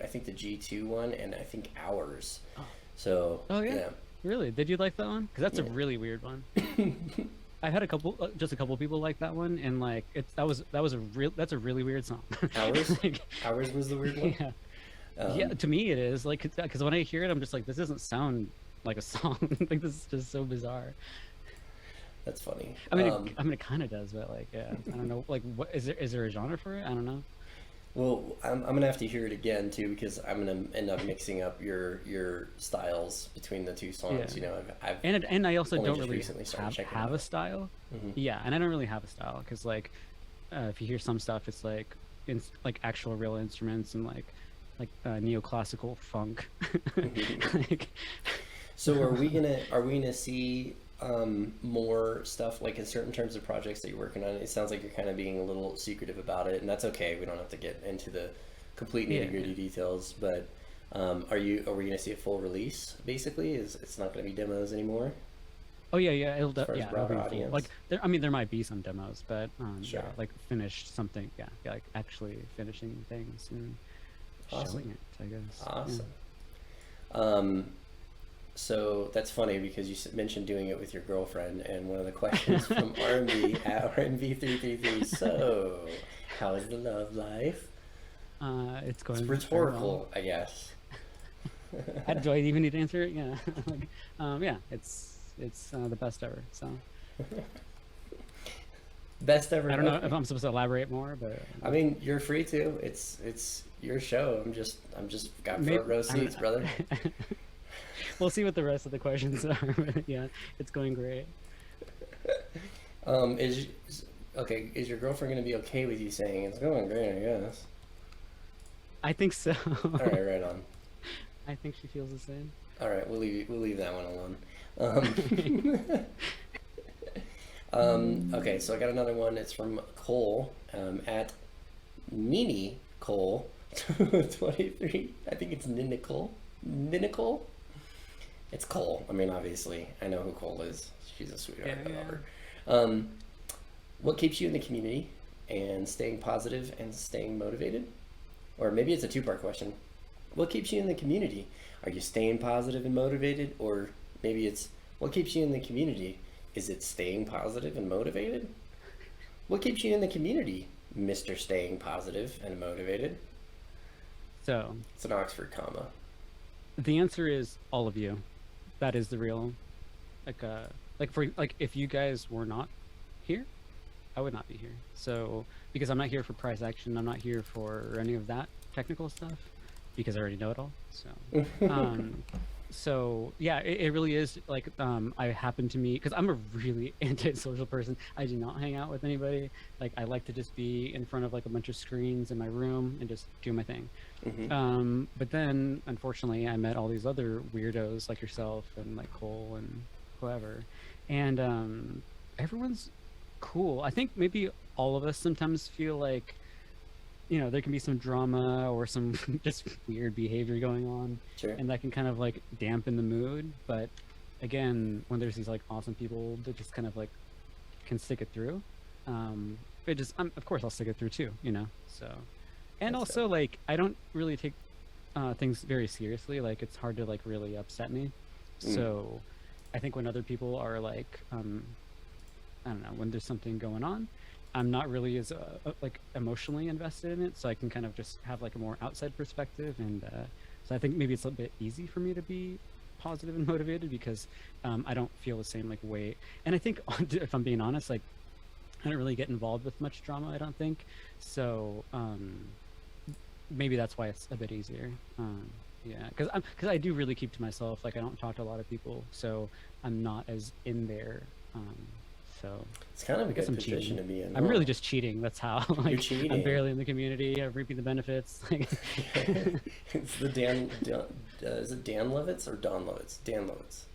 A: I think the G2 one, and I think Ours. So.
B: Oh yeah. Really? Did you like that one? Because that's a really weird one. I've had just a couple people like that one, and like that's a really weird song.
A: Ours? Ours was the weird one?
B: Yeah. Yeah, to me it is, like, because when I hear it, I'm just like, this doesn't sound like a song. Like, this is just so bizarre.
A: That's funny.
B: I mean, it kind of does, but like, yeah, I don't know. Like, what is there a genre for it? I don't know.
A: Well, I'm gonna have to hear it again too, because I'm gonna end up mixing up your styles between the two songs.
B: Yeah.
A: You know,
B: and I also don't really
A: have
B: a style.
A: Mm-hmm.
B: Yeah, and I don't really have a style because like, if you hear some stuff, it's like actual real instruments and like neoclassical funk. Like,
A: so are we gonna see more stuff like in certain terms of projects that you're working on? It sounds like you're kind of being a little secretive about it, and that's okay. We don't have to get into the complete nitty-gritty details, but are we gonna see a full release basically? It's not gonna be demos anymore?
B: Oh yeah, it'll be
A: audience.
B: Like there might be some demos, but
A: sure.
B: Yeah, like finished something, like actually finishing things and showing it, I guess.
A: Awesome.
B: Yeah.
A: So that's funny because you mentioned doing it with your girlfriend, and one of the questions from R&B at RNB333. So, how is the love life?
B: It's going.
A: It's rhetorical, I guess.
B: Do I even need to answer it? Yeah. Yeah, it's the best ever. So.
A: Best ever.
B: I don't know if I'm supposed to elaborate more, but.
A: I mean, you're free to. It's your show. I'm just got front row seats, brother.
B: We'll see what the rest of the questions are. But yeah, it's going great.
A: Is your girlfriend gonna be okay with you saying it's going great? I guess.
B: I think so.
A: All right, right on.
B: I think she feels the same.
A: All right, we'll leave that one alone. Okay, so I got another one. It's from Cole at Nini Cole 23. I think it's Ninicole. It's Cole. I mean, obviously, I know who Cole is. She's a sweetheart. I love her. What keeps you in the community and staying positive and staying motivated? Or maybe it's a two-part question. What keeps you in the community? Are you staying positive and motivated? Or maybe it's what keeps you in the community? Is it staying positive and motivated? What keeps you in the community, Mr. Staying Positive and Motivated?
B: So
A: it's an Oxford comma.
B: The answer is all of you. That is the real, if you guys were not here, I would not be here. So because I'm not here for price action, I'm not here for any of that technical stuff because I already know it all. So, so yeah, it really is like I happen to meet, because I'm a really antisocial person. I do not hang out with anybody. Like I like to just be in front of like a bunch of screens in my room and just do my thing.
A: Mm-hmm.
B: But then unfortunately I met all these other weirdos like yourself and like Cole and whoever, and everyone's cool. I think maybe all of us sometimes feel like, you know, there can be some drama or some just weird behavior going on,
A: sure,
B: and that can kind of like dampen the mood. But again, when there's these like awesome people that just kind of like can stick it through, of course I'll stick it through too, you know. So, and that's also like I don't really take things very seriously. Like it's hard to like really upset me. So I think when other people are like I don't know, when there's something going on, I'm not really as like emotionally invested in it, so I can kind of just have like a more outside perspective, and so I think maybe it's a bit easy for me to be positive and motivated because I don't feel the same like weight. And I think, if I'm being honest, like I don't really get involved with much drama, I don't think. So maybe that's why it's a bit easier. Yeah, because I do really keep to myself. Like I don't talk to a lot of people, so I'm not as in there. So
A: It's kind of a
B: I guess
A: good
B: I'm
A: position
B: cheating.
A: to be in.
B: I'm really just cheating. That's how. Like,
A: You're cheating.
B: I'm barely in the community. I'm reaping the benefits.
A: It's the is it Dan Lovitz or Don Lovitz? Dan Lovitz.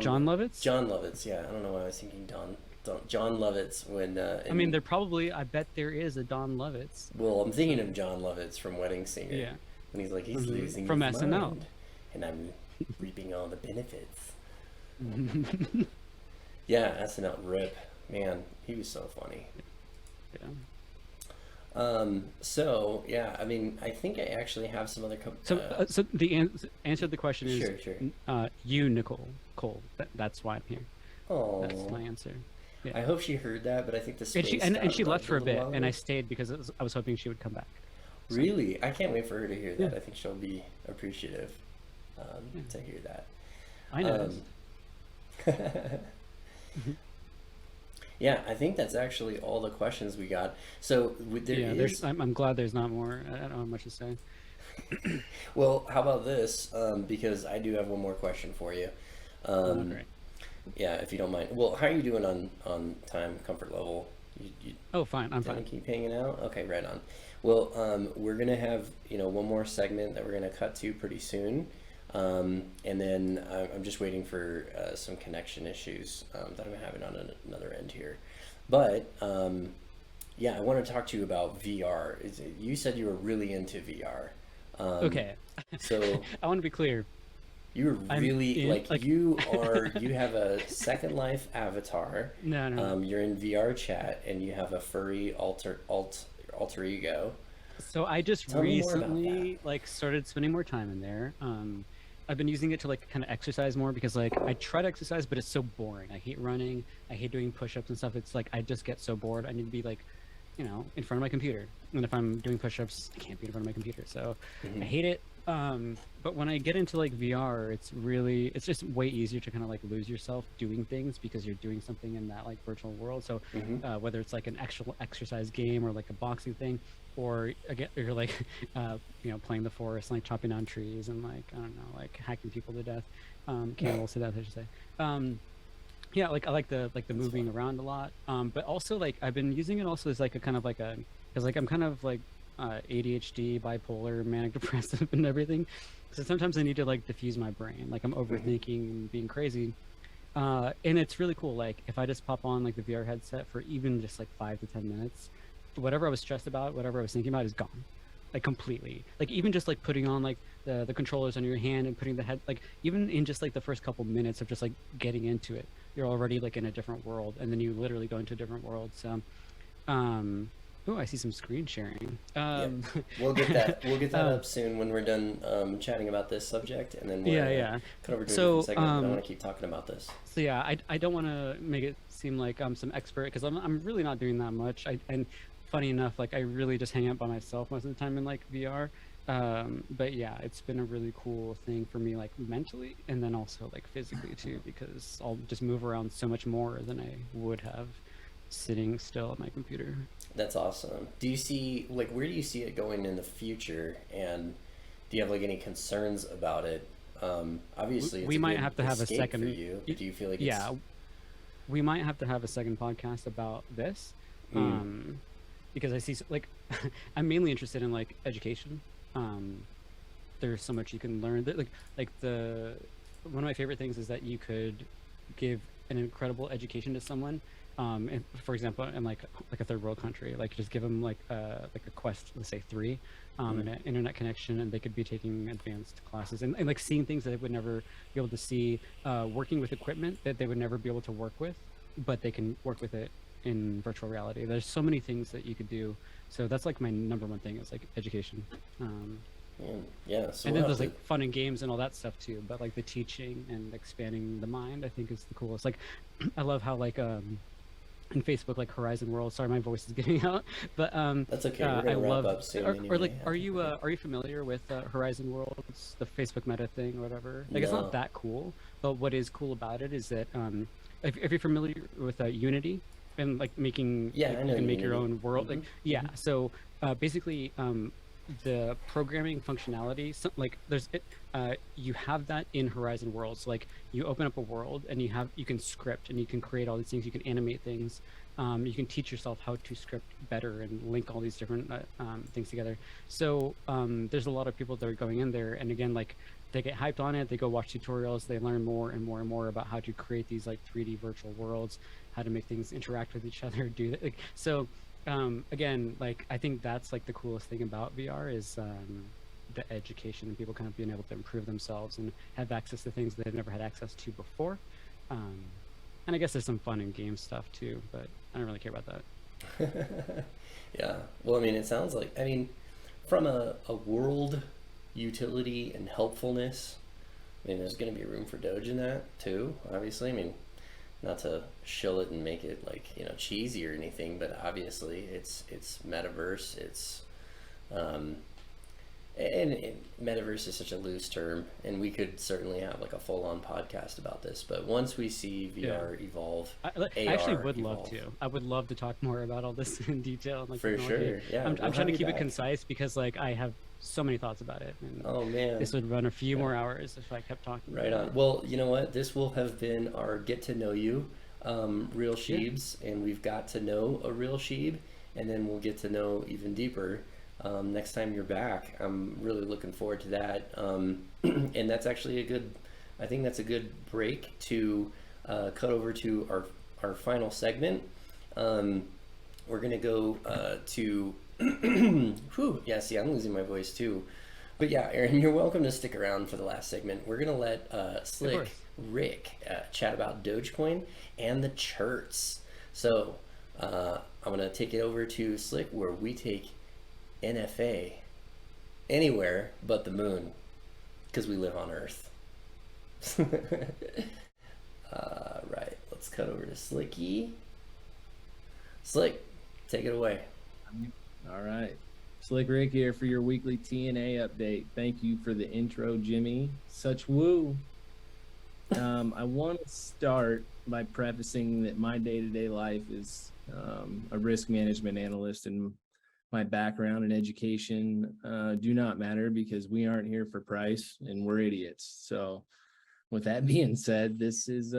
B: John Lovitz?
A: John Lovitz, yeah. I don't know why I was thinking John Lovitz when...
B: I mean, I bet there is a Don Lovitz.
A: Well, I'm thinking of John Lovitz from Wedding Singer.
B: Yeah.
A: When he's like, he's losing
B: From
A: his
B: SNL.
A: mind, and I'm reaping all the benefits. Yeah, SNL, rip. Man, he was so funny.
B: Yeah.
A: So, yeah, I mean, I think I actually have some other...
B: So the answer to the question is...
A: Sure.
B: You, Nicole Cole. That's why I'm here.
A: Oh.
B: That's my answer. Yeah.
A: I hope she heard that, but I think the space
B: and she left for a bit,
A: while
B: and I
A: ago.
B: stayed because I was hoping she would come back. So,
A: Really? I can't wait for her to hear that.
B: Yeah.
A: I think she'll be appreciative to hear that.
B: I know.
A: Yeah, I think that's actually all the questions we got. So
B: I'm glad there's not more. I don't have much to say.
A: Well, how about this? Because I do have one more question for you.
B: Great.
A: Yeah, if you don't mind. Well, how are you doing on time, comfort level? You
B: Oh, fine. I'm
A: gonna
B: fine.
A: keep hanging out? Okay, right on. Well, we're gonna have one more segment that we're gonna cut to pretty soon, and then I'm just waiting for some connection issues that I'm having on another end here. But yeah, I want to talk to you about VR. You said you were really into VR.
B: Okay.
A: So
B: I want to be clear.
A: you're
B: I'm
A: really
B: in-
A: like
B: like-
A: you have a Second Life avatar.
B: No.
A: You're in VR chat and you have a furry alter ego.
B: So I just
A: Tell me more about
B: recently started spending more time in there. I've been using it to kind of exercise more because I try to exercise, but it's so boring. I hate running. I hate doing push-ups and stuff. It's I just get so bored. I need to be in front of my computer. And if I'm doing push-ups, I can't be in front of my computer. So I hate it. But when I get into VR, it's just way easier to kind of lose yourself doing things because you're doing something in that virtual world. So whether it's an actual exercise game or a boxing thing, or again you're playing the forest, chopping down trees and I don't know, hacking people to death, cannibals to death, I should say. Yeah, I like the moving around a lot. But also I've been using it also as because I'm kind of ADHD, bipolar, manic depressive and everything. So sometimes I need to diffuse my brain. I'm overthinking and being crazy. And it's really cool. If I just pop on the VR headset for even just 5 to 10 minutes, whatever I was stressed about, whatever I was thinking about is gone. Completely. Even just putting on the controllers on your hand and putting the head, even in just the first couple minutes of just getting into it, you're already in a different world, and then you literally go into a different world. So oh, I see some screen sharing.
A: Yeah. We'll get that up soon when we're done chatting about this subject, and then we'll cut over to a different segment. I want to keep talking about this.
B: So yeah, I don't want to make it seem like I'm some expert because I'm really not doing that much. And funny enough, I really just hang out by myself most of the time in VR. But yeah, it's been a really cool thing for me, mentally, and then also physically too, because I'll just move around so much more than I would have sitting still at my computer.
A: That's awesome. Do you see where do you see it going in the future, and do you have any concerns about it? Obviously it's
B: we
A: a
B: might
A: good
B: have to have a
A: escape
B: second
A: for you. Do you feel
B: yeah, we might have to have a second podcast about this, because I see I'm mainly interested in education. There's so much you can learn. One of my favorite things is that you could give an incredible education to someone. And for example, in a third world country, just give them a Quest, let's say 3, and an internet connection, and they could be taking advanced classes and seeing things that they would never be able to see, working with equipment that they would never be able to work with, but they can work with it in virtual reality. There's so many things that you could do. So that's my number one thing is education.
A: Yeah. So
B: and then there's fun and games and all that stuff too, but the teaching and expanding the mind, I think is the coolest. I love how and Facebook, like Horizon World. Sorry, my voice is getting out, but
A: That's okay. We're
B: I
A: gonna wrap
B: love.
A: up soon
B: Or
A: anyway.
B: like, are you familiar with Horizon Worlds, the Facebook Meta thing or whatever? Like, it's
A: No.
B: not that cool, but what is cool about it is that if you're familiar with Unity and like making,
A: Yeah,
B: like,
A: I
B: you
A: know
B: can make your
A: Unity.
B: own world, like yeah. So basically, the programming functionality, so, like there's you have that in Horizon Worlds. Like you open up a world and you can script and you can create all these things, you can animate things, you can teach yourself how to script better and link all these different things together. So there's a lot of people that are going in there, and again, like they get hyped on it, they go watch tutorials, they learn more and more and more about how to create these like 3D virtual worlds, how to make things interact with each other, do that. Like, so again, like I think that's like the coolest thing about VR is the education and people kind of being able to improve themselves and have access to things they've never had access to before. And I guess there's some fun in game stuff too, but I don't really care about that.
A: Yeah. Well, I mean, it sounds like, I mean, from a world utility and helpfulness, I mean, there's going to be room for Doge in that too, obviously. I mean, not to shill it and make it like, you know, cheesy or anything, but obviously it's metaverse. It's and metaverse is such a loose term, and we could certainly have like a full-on podcast about this. But once we see VR evolve,
B: I actually
A: AR
B: would
A: evolve.
B: love to. I would love to talk more about all this in detail. And, like,
A: For
B: technology.
A: sure, yeah,
B: I'm
A: we'll
B: trying
A: have
B: to
A: you
B: keep it
A: back.
B: concise because like I have so many thoughts about it. And
A: Oh man,
B: this would run a few more hours if I kept talking.
A: right
B: about
A: on.
B: it.
A: Well, you know what? This will have been our get to know you, real sheebs, and we've got to know a real sheeb, and then we'll get to know even deeper next time you're back. I'm really looking forward to that. And that's actually I think that's a good break to cut over to our final segment. We're gonna go to whew, yeah, see, I'm losing my voice too. But yeah, Aaron, you're welcome to stick around for the last segment. We're gonna let Slick
B: course.
A: Rick chat about Dogecoin and the Chertz. So I'm gonna take it over to Slick, where we take NFA anywhere but the moon, because we live on Earth. Right, let's cut over to Slicky. Slick, take it away.
I: All right. Slick Rick here for your weekly TNA update. Thank you for the intro, Jimmy. Such woo. I want to start by prefacing that my day-to-day life is a risk management analyst, and my background and education do not matter because we aren't here for price and we're idiots. So with that being said, this is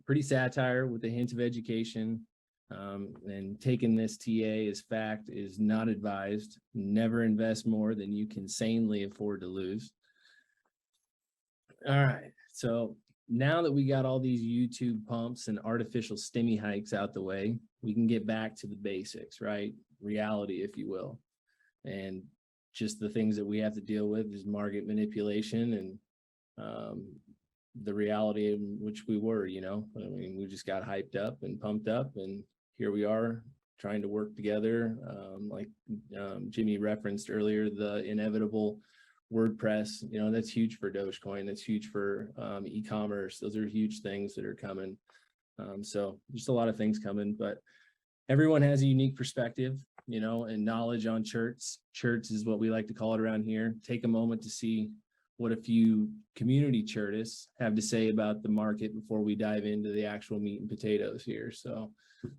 I: pretty satire with a hint of education. And taking this TA as fact is not advised. Never invest more than you can sanely afford to lose. All right. So now that we got all these YouTube pumps and artificial stimmy hikes out the way, we can get back to the basics, right? Reality, if you will. And just the things that we have to deal with is market manipulation and the reality in which we were, you know. I mean, we just got hyped up and pumped up, and here we are trying to work together. Like Jimmy referenced earlier, the inevitable WordPress, you know, that's huge for Dogecoin. That's huge for e-commerce. Those are huge things that are coming. So just a lot of things coming, but everyone has a unique perspective, you know, and knowledge on Chertz. Chertz is what we like to call it around here. Take a moment to see what a few community Chertists have to say about the market before we dive into the actual meat and potatoes here. So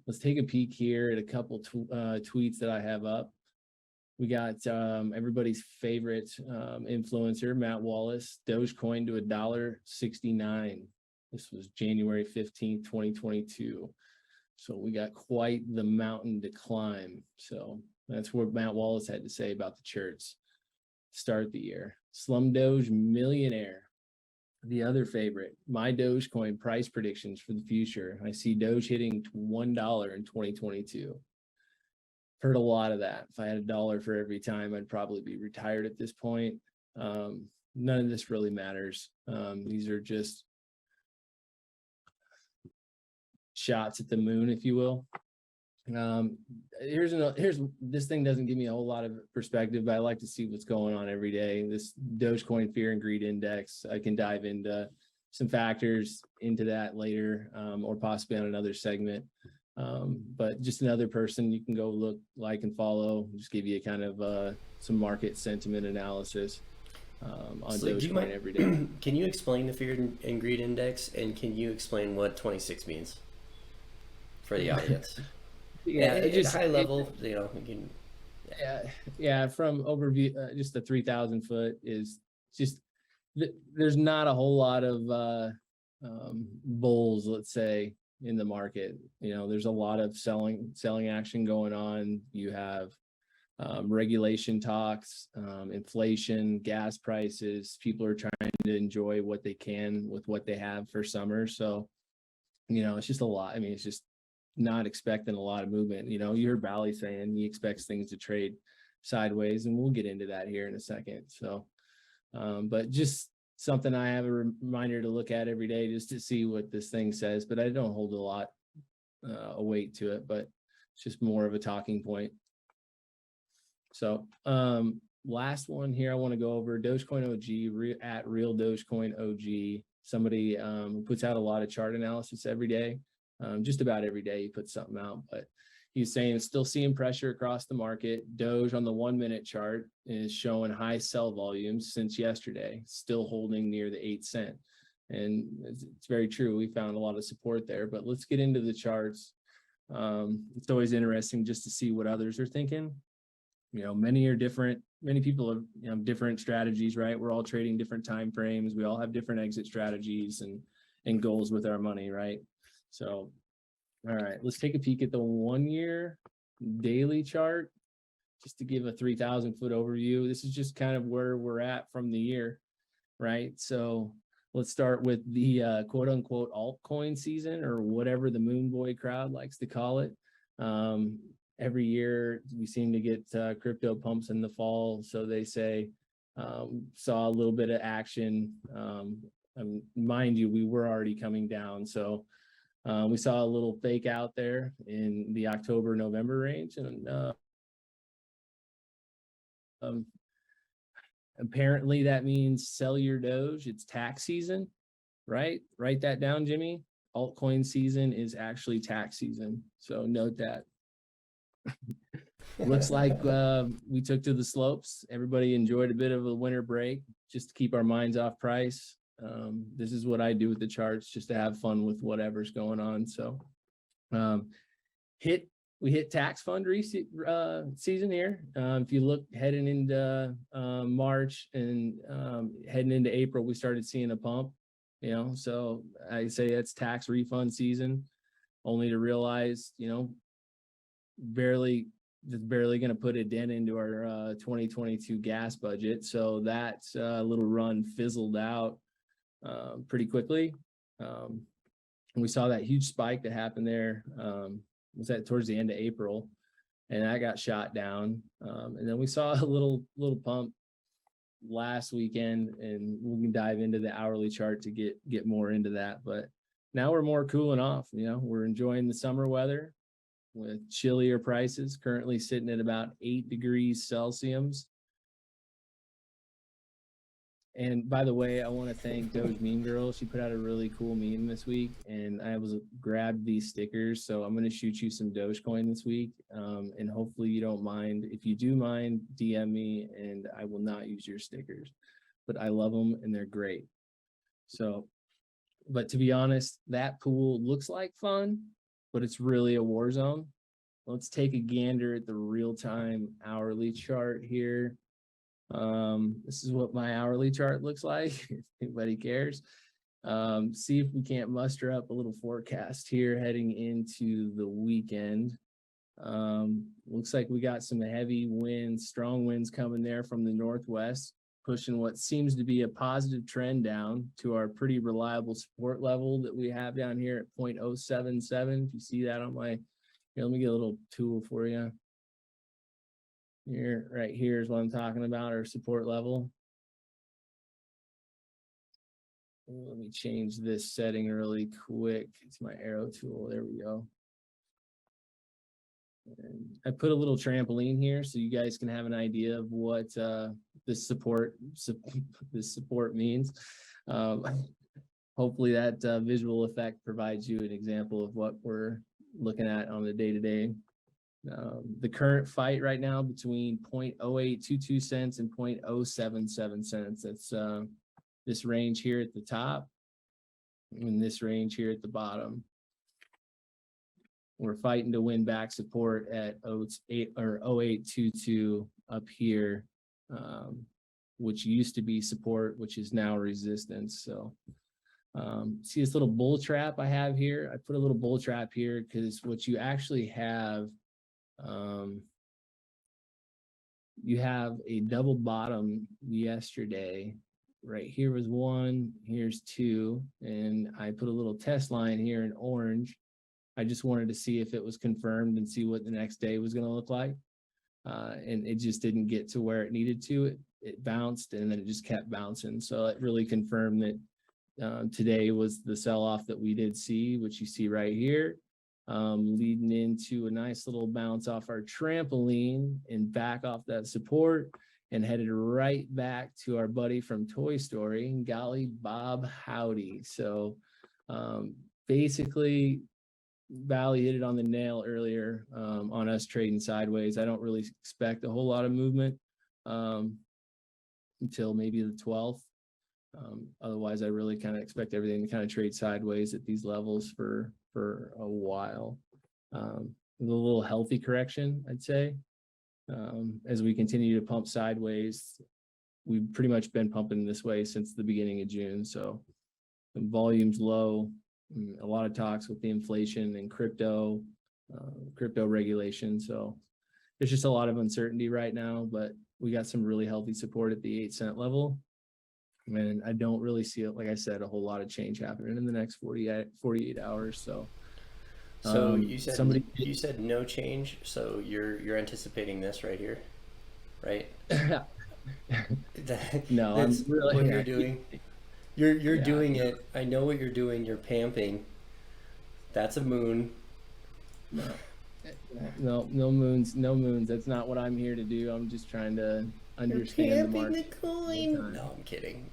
I: let's take a peek here at a couple tweets that I have up. We got everybody's favorite influencer, Matt Wallace, Dogecoin to $1.69. This was January 15th, 2022. So we got quite the mountain to climb. So that's what Matt Wallace had to say about the Chertz. Start the year. Slum Doge Millionaire, the other favorite. My Dogecoin price predictions for the future. I see Doge hitting $1 in 2022. Heard a lot of that. If I had $1 for every time, I'd probably be retired at this point. None of this really matters. These are just shots at the moon, if you will. Here's this thing doesn't give me a whole lot of perspective, but I like to see what's going on every day. This Dogecoin Fear and Greed Index, I can dive into some factors into that later, or possibly on another segment. But just another person you can go look, like, and follow, just give you a kind of some market sentiment analysis on
A: So do you
I: Dogecoin
A: mind,
I: every day.
A: can you explain the fear and greed index, and can you explain what 26 means for the audience?
I: Yeah,
A: At high level, we can.
I: Yeah, from overview, just the 3,000 foot is just, there's not a whole lot of bulls, let's say, in the market. There's a lot of selling action going on. You have regulation talks, inflation, gas prices. People are trying to enjoy what they can with what they have for summer. So, it's just a lot. I mean, it's just not expecting a lot of movement. You heard Bowley saying he expects things to trade sideways, and we'll get into that here in a second. So, but just something I have a reminder to look at every day just to see what this thing says, but I don't hold a lot of weight to it, but it's just more of a talking point. So, last one here I want to go over, Dogecoin OG, at Real Dogecoin OG. Somebody puts out a lot of chart analysis every day. Just about every day he puts something out, but he's saying still seeing pressure across the market. Doge on the 1 minute chart is showing high sell volumes since yesterday, still holding near the 8 cent. And it's very true. We found a lot of support there, but let's get into the charts. It's always interesting just to see what others are thinking. Many are different. Many people have different strategies, right? We're all trading different time frames. We all have different exit strategies and goals with our money, right? So, all right, let's take a peek at the 1 year daily chart just to give a 3,000 foot overview. This is just kind of where we're at from the year, right? So let's start with the quote unquote altcoin season, or whatever the Moon Boy crowd likes to call it. Every year we seem to get crypto pumps in the fall. So they say, saw a little bit of action. Mind you, we were already coming down. So we saw a little fake out there in the October-November range, and apparently that means sell your Doge. It's tax season, right? Write that down, Jimmy. Altcoin season is actually tax season, so note that. Looks like we took to the slopes. Everybody enjoyed a bit of a winter break just to keep our minds off price. This is what I do with the charts, just to have fun with whatever's going on. So we hit tax fund season here. If you look heading into March and heading into April, we started seeing a pump, so I say it's tax refund season, only to realize, barely going to put a dent into our 2022 gas budget. So that little run fizzled out pretty quickly. And we saw that huge spike that happened there. Was that towards the end of April, and that got shot down. And then we saw a little pump last weekend, and we can dive into the hourly chart to get more into that. But now we're more cooling off. We're enjoying the summer weather with chillier prices, currently sitting at about 8 degrees Celsius. And by the way, I want to thank Doge Meme Girl. She put out a really cool meme this week, and I grabbed these stickers. So I'm going to shoot you some Dogecoin this week. And hopefully you don't mind. If you do mind, DM me, and I will not use your stickers. But I love them, and they're great. So, but to be honest, that pool looks like fun, but it's really a war zone. Let's take a gander at the real-time hourly chart here. This is what my hourly chart looks like, if anybody cares. See if we can't muster up a little forecast here heading into the weekend. Looks like we got some heavy winds, strong winds coming there from the northwest, pushing what seems to be a positive trend down to our pretty reliable support level that we have down here at 0.077. If you see that on my, here, let me get a little tool for you. Here, right here is what I'm talking about, our support level. Let me change this setting really quick. It's my arrow tool. There we go. And I put a little trampoline here so you guys can have an idea of what this support means. Hopefully that visual effect provides you an example of what we're looking at on the day-to-day. The current fight right now between 0.0822 cents and 0.077 cents. That's this range here at the top and this range here at the bottom. We're fighting to win back support at 0822 up here, which used to be support, which is now resistance. So see this little bull trap I have here? I put a little bull trap here because what you actually have, you have a double bottom yesterday. Right here was 1, here's 2, and I put a little test line here in orange. I just wanted to see if it was confirmed and see what the next day was going to look like. And it just didn't get to where it needed to. It bounced and then it just kept bouncing. So it really confirmed that today was the sell-off that we did see, which you see right here, leading into a nice little bounce off our trampoline and back off that support and headed right back to our buddy from Toy Story, golly Bob howdy. So basically, Valley hit it on the nail earlier on us trading sideways. I don't really expect a whole lot of movement until maybe the 12th. Otherwise, I really kind of expect everything to kind of trade sideways at these levels for a while. A little healthy correction, I'd say. As we continue to pump sideways, we've pretty much been pumping this way since the beginning of June. So the volume's low. A lot of talks with the inflation and crypto regulation. So there's just a lot of uncertainty right now, but we got some really healthy support at the 8-cent level. And I don't really see it, like I said, a whole lot of change happening in the next 48 hours. So
A: you said no change. So you're anticipating this right here, right?
I: No, I'm really
A: what you're doing. You're doing it. I know what you're doing. You're pamping. That's a moon.
I: No moons. That's not what I'm here to do. I'm just trying to understand the market.
A: The coin. No, I'm kidding.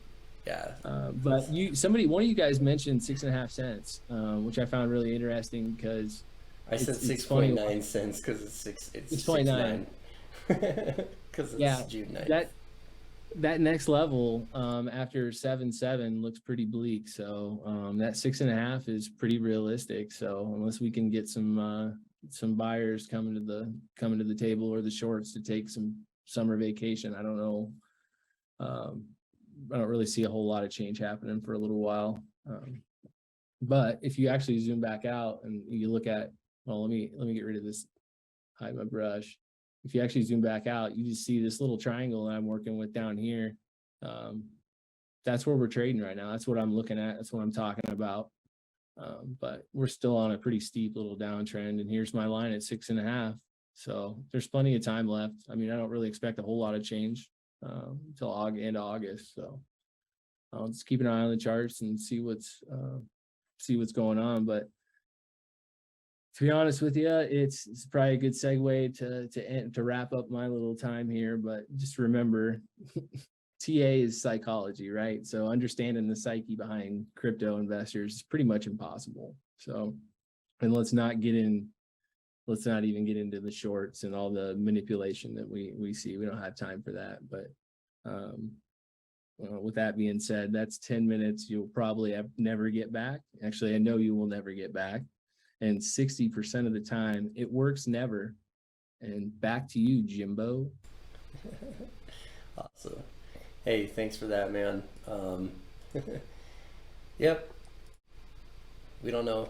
A: Yeah.
I: But one of you guys mentioned 6.5 cents, which I found really interesting because
A: I said 6.9 cents because it's 6.9. Because it's June 9th. That
I: next level after 7.7 looks pretty bleak. So that 6.5 is pretty realistic. So unless we can get some buyers coming to the table or the shorts to take some summer vacation, I don't know. I don't really see a whole lot of change happening for a little while. But if you actually zoom back out and you look at, well, let me get rid of this, hide my brush. If you actually zoom back out, you just see this little triangle that I'm working with down here. That's where we're trading right now. That's what I'm looking at. That's what I'm talking about. But we're still on a pretty steep little downtrend. And here's my line at 6.5. So there's plenty of time left. I mean, I don't really expect a whole lot of change until end of August. So I'll just keep an eye on the charts and see what's going on. But to be honest with you, it's probably a good segue to wrap up my little time here. But just remember, TA is psychology, right? So understanding the psyche behind crypto investors is pretty much impossible. So, and let's not even get into the shorts and all the manipulation that we see. We don't have time for that. But with that being said, that's 10 minutes you'll probably never get back. Actually, I know you will never get back. And 60% of the time, it works never. And back to you, Jimbo.
A: Awesome. Hey, thanks for that, man. Yep. We don't know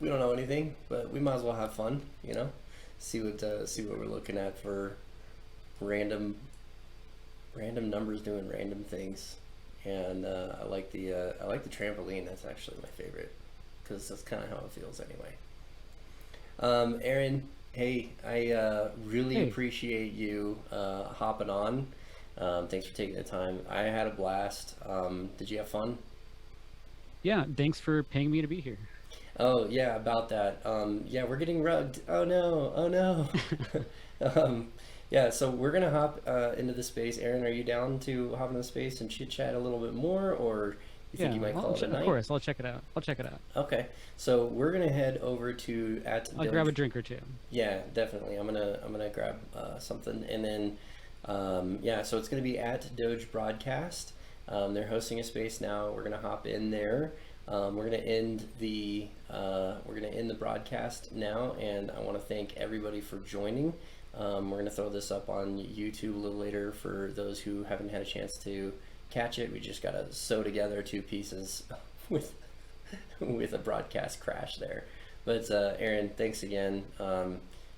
A: anything, but we might as well have fun, you know. See what we're looking at for random numbers doing random things. And I like the trampoline. That's actually my favorite because that's kind of how it feels anyway. Aaron, hey, I really appreciate you hopping on. Thanks for taking the time. I had a blast. Did you have fun?
B: Yeah, thanks for paying me to be here.
A: Oh yeah, about that. Yeah, we're getting rugged. Oh no. Yeah, so we're gonna hop into the space. Aaron, are you down to hop into the space and chit chat a little bit more, or You think you might call it a night?
B: Of course, I'll check it out. I'll check it out.
A: Okay, so we're gonna head over to
B: I'll grab a drink or two.
A: Yeah, definitely. I'm gonna grab something, and then yeah. So it's gonna be at Doge Broadcast. They're hosting a space now. We're gonna hop in there. We're gonna end the broadcast now, and I want to thank everybody for joining. We're gonna throw this up on YouTube a little later for those who haven't had a chance to catch it. We just gotta sew together two pieces with a broadcast crash there. But Aaron, thanks again.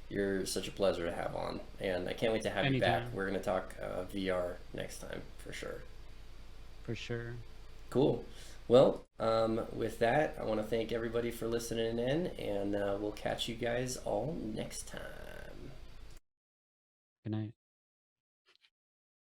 A: You're such a pleasure to have on, and I can't wait to have you back. We're gonna talk VR next time for sure.
B: For sure.
A: Cool. Well, with that, I want to thank everybody for listening in, and we'll catch you guys all next time.
B: Good night.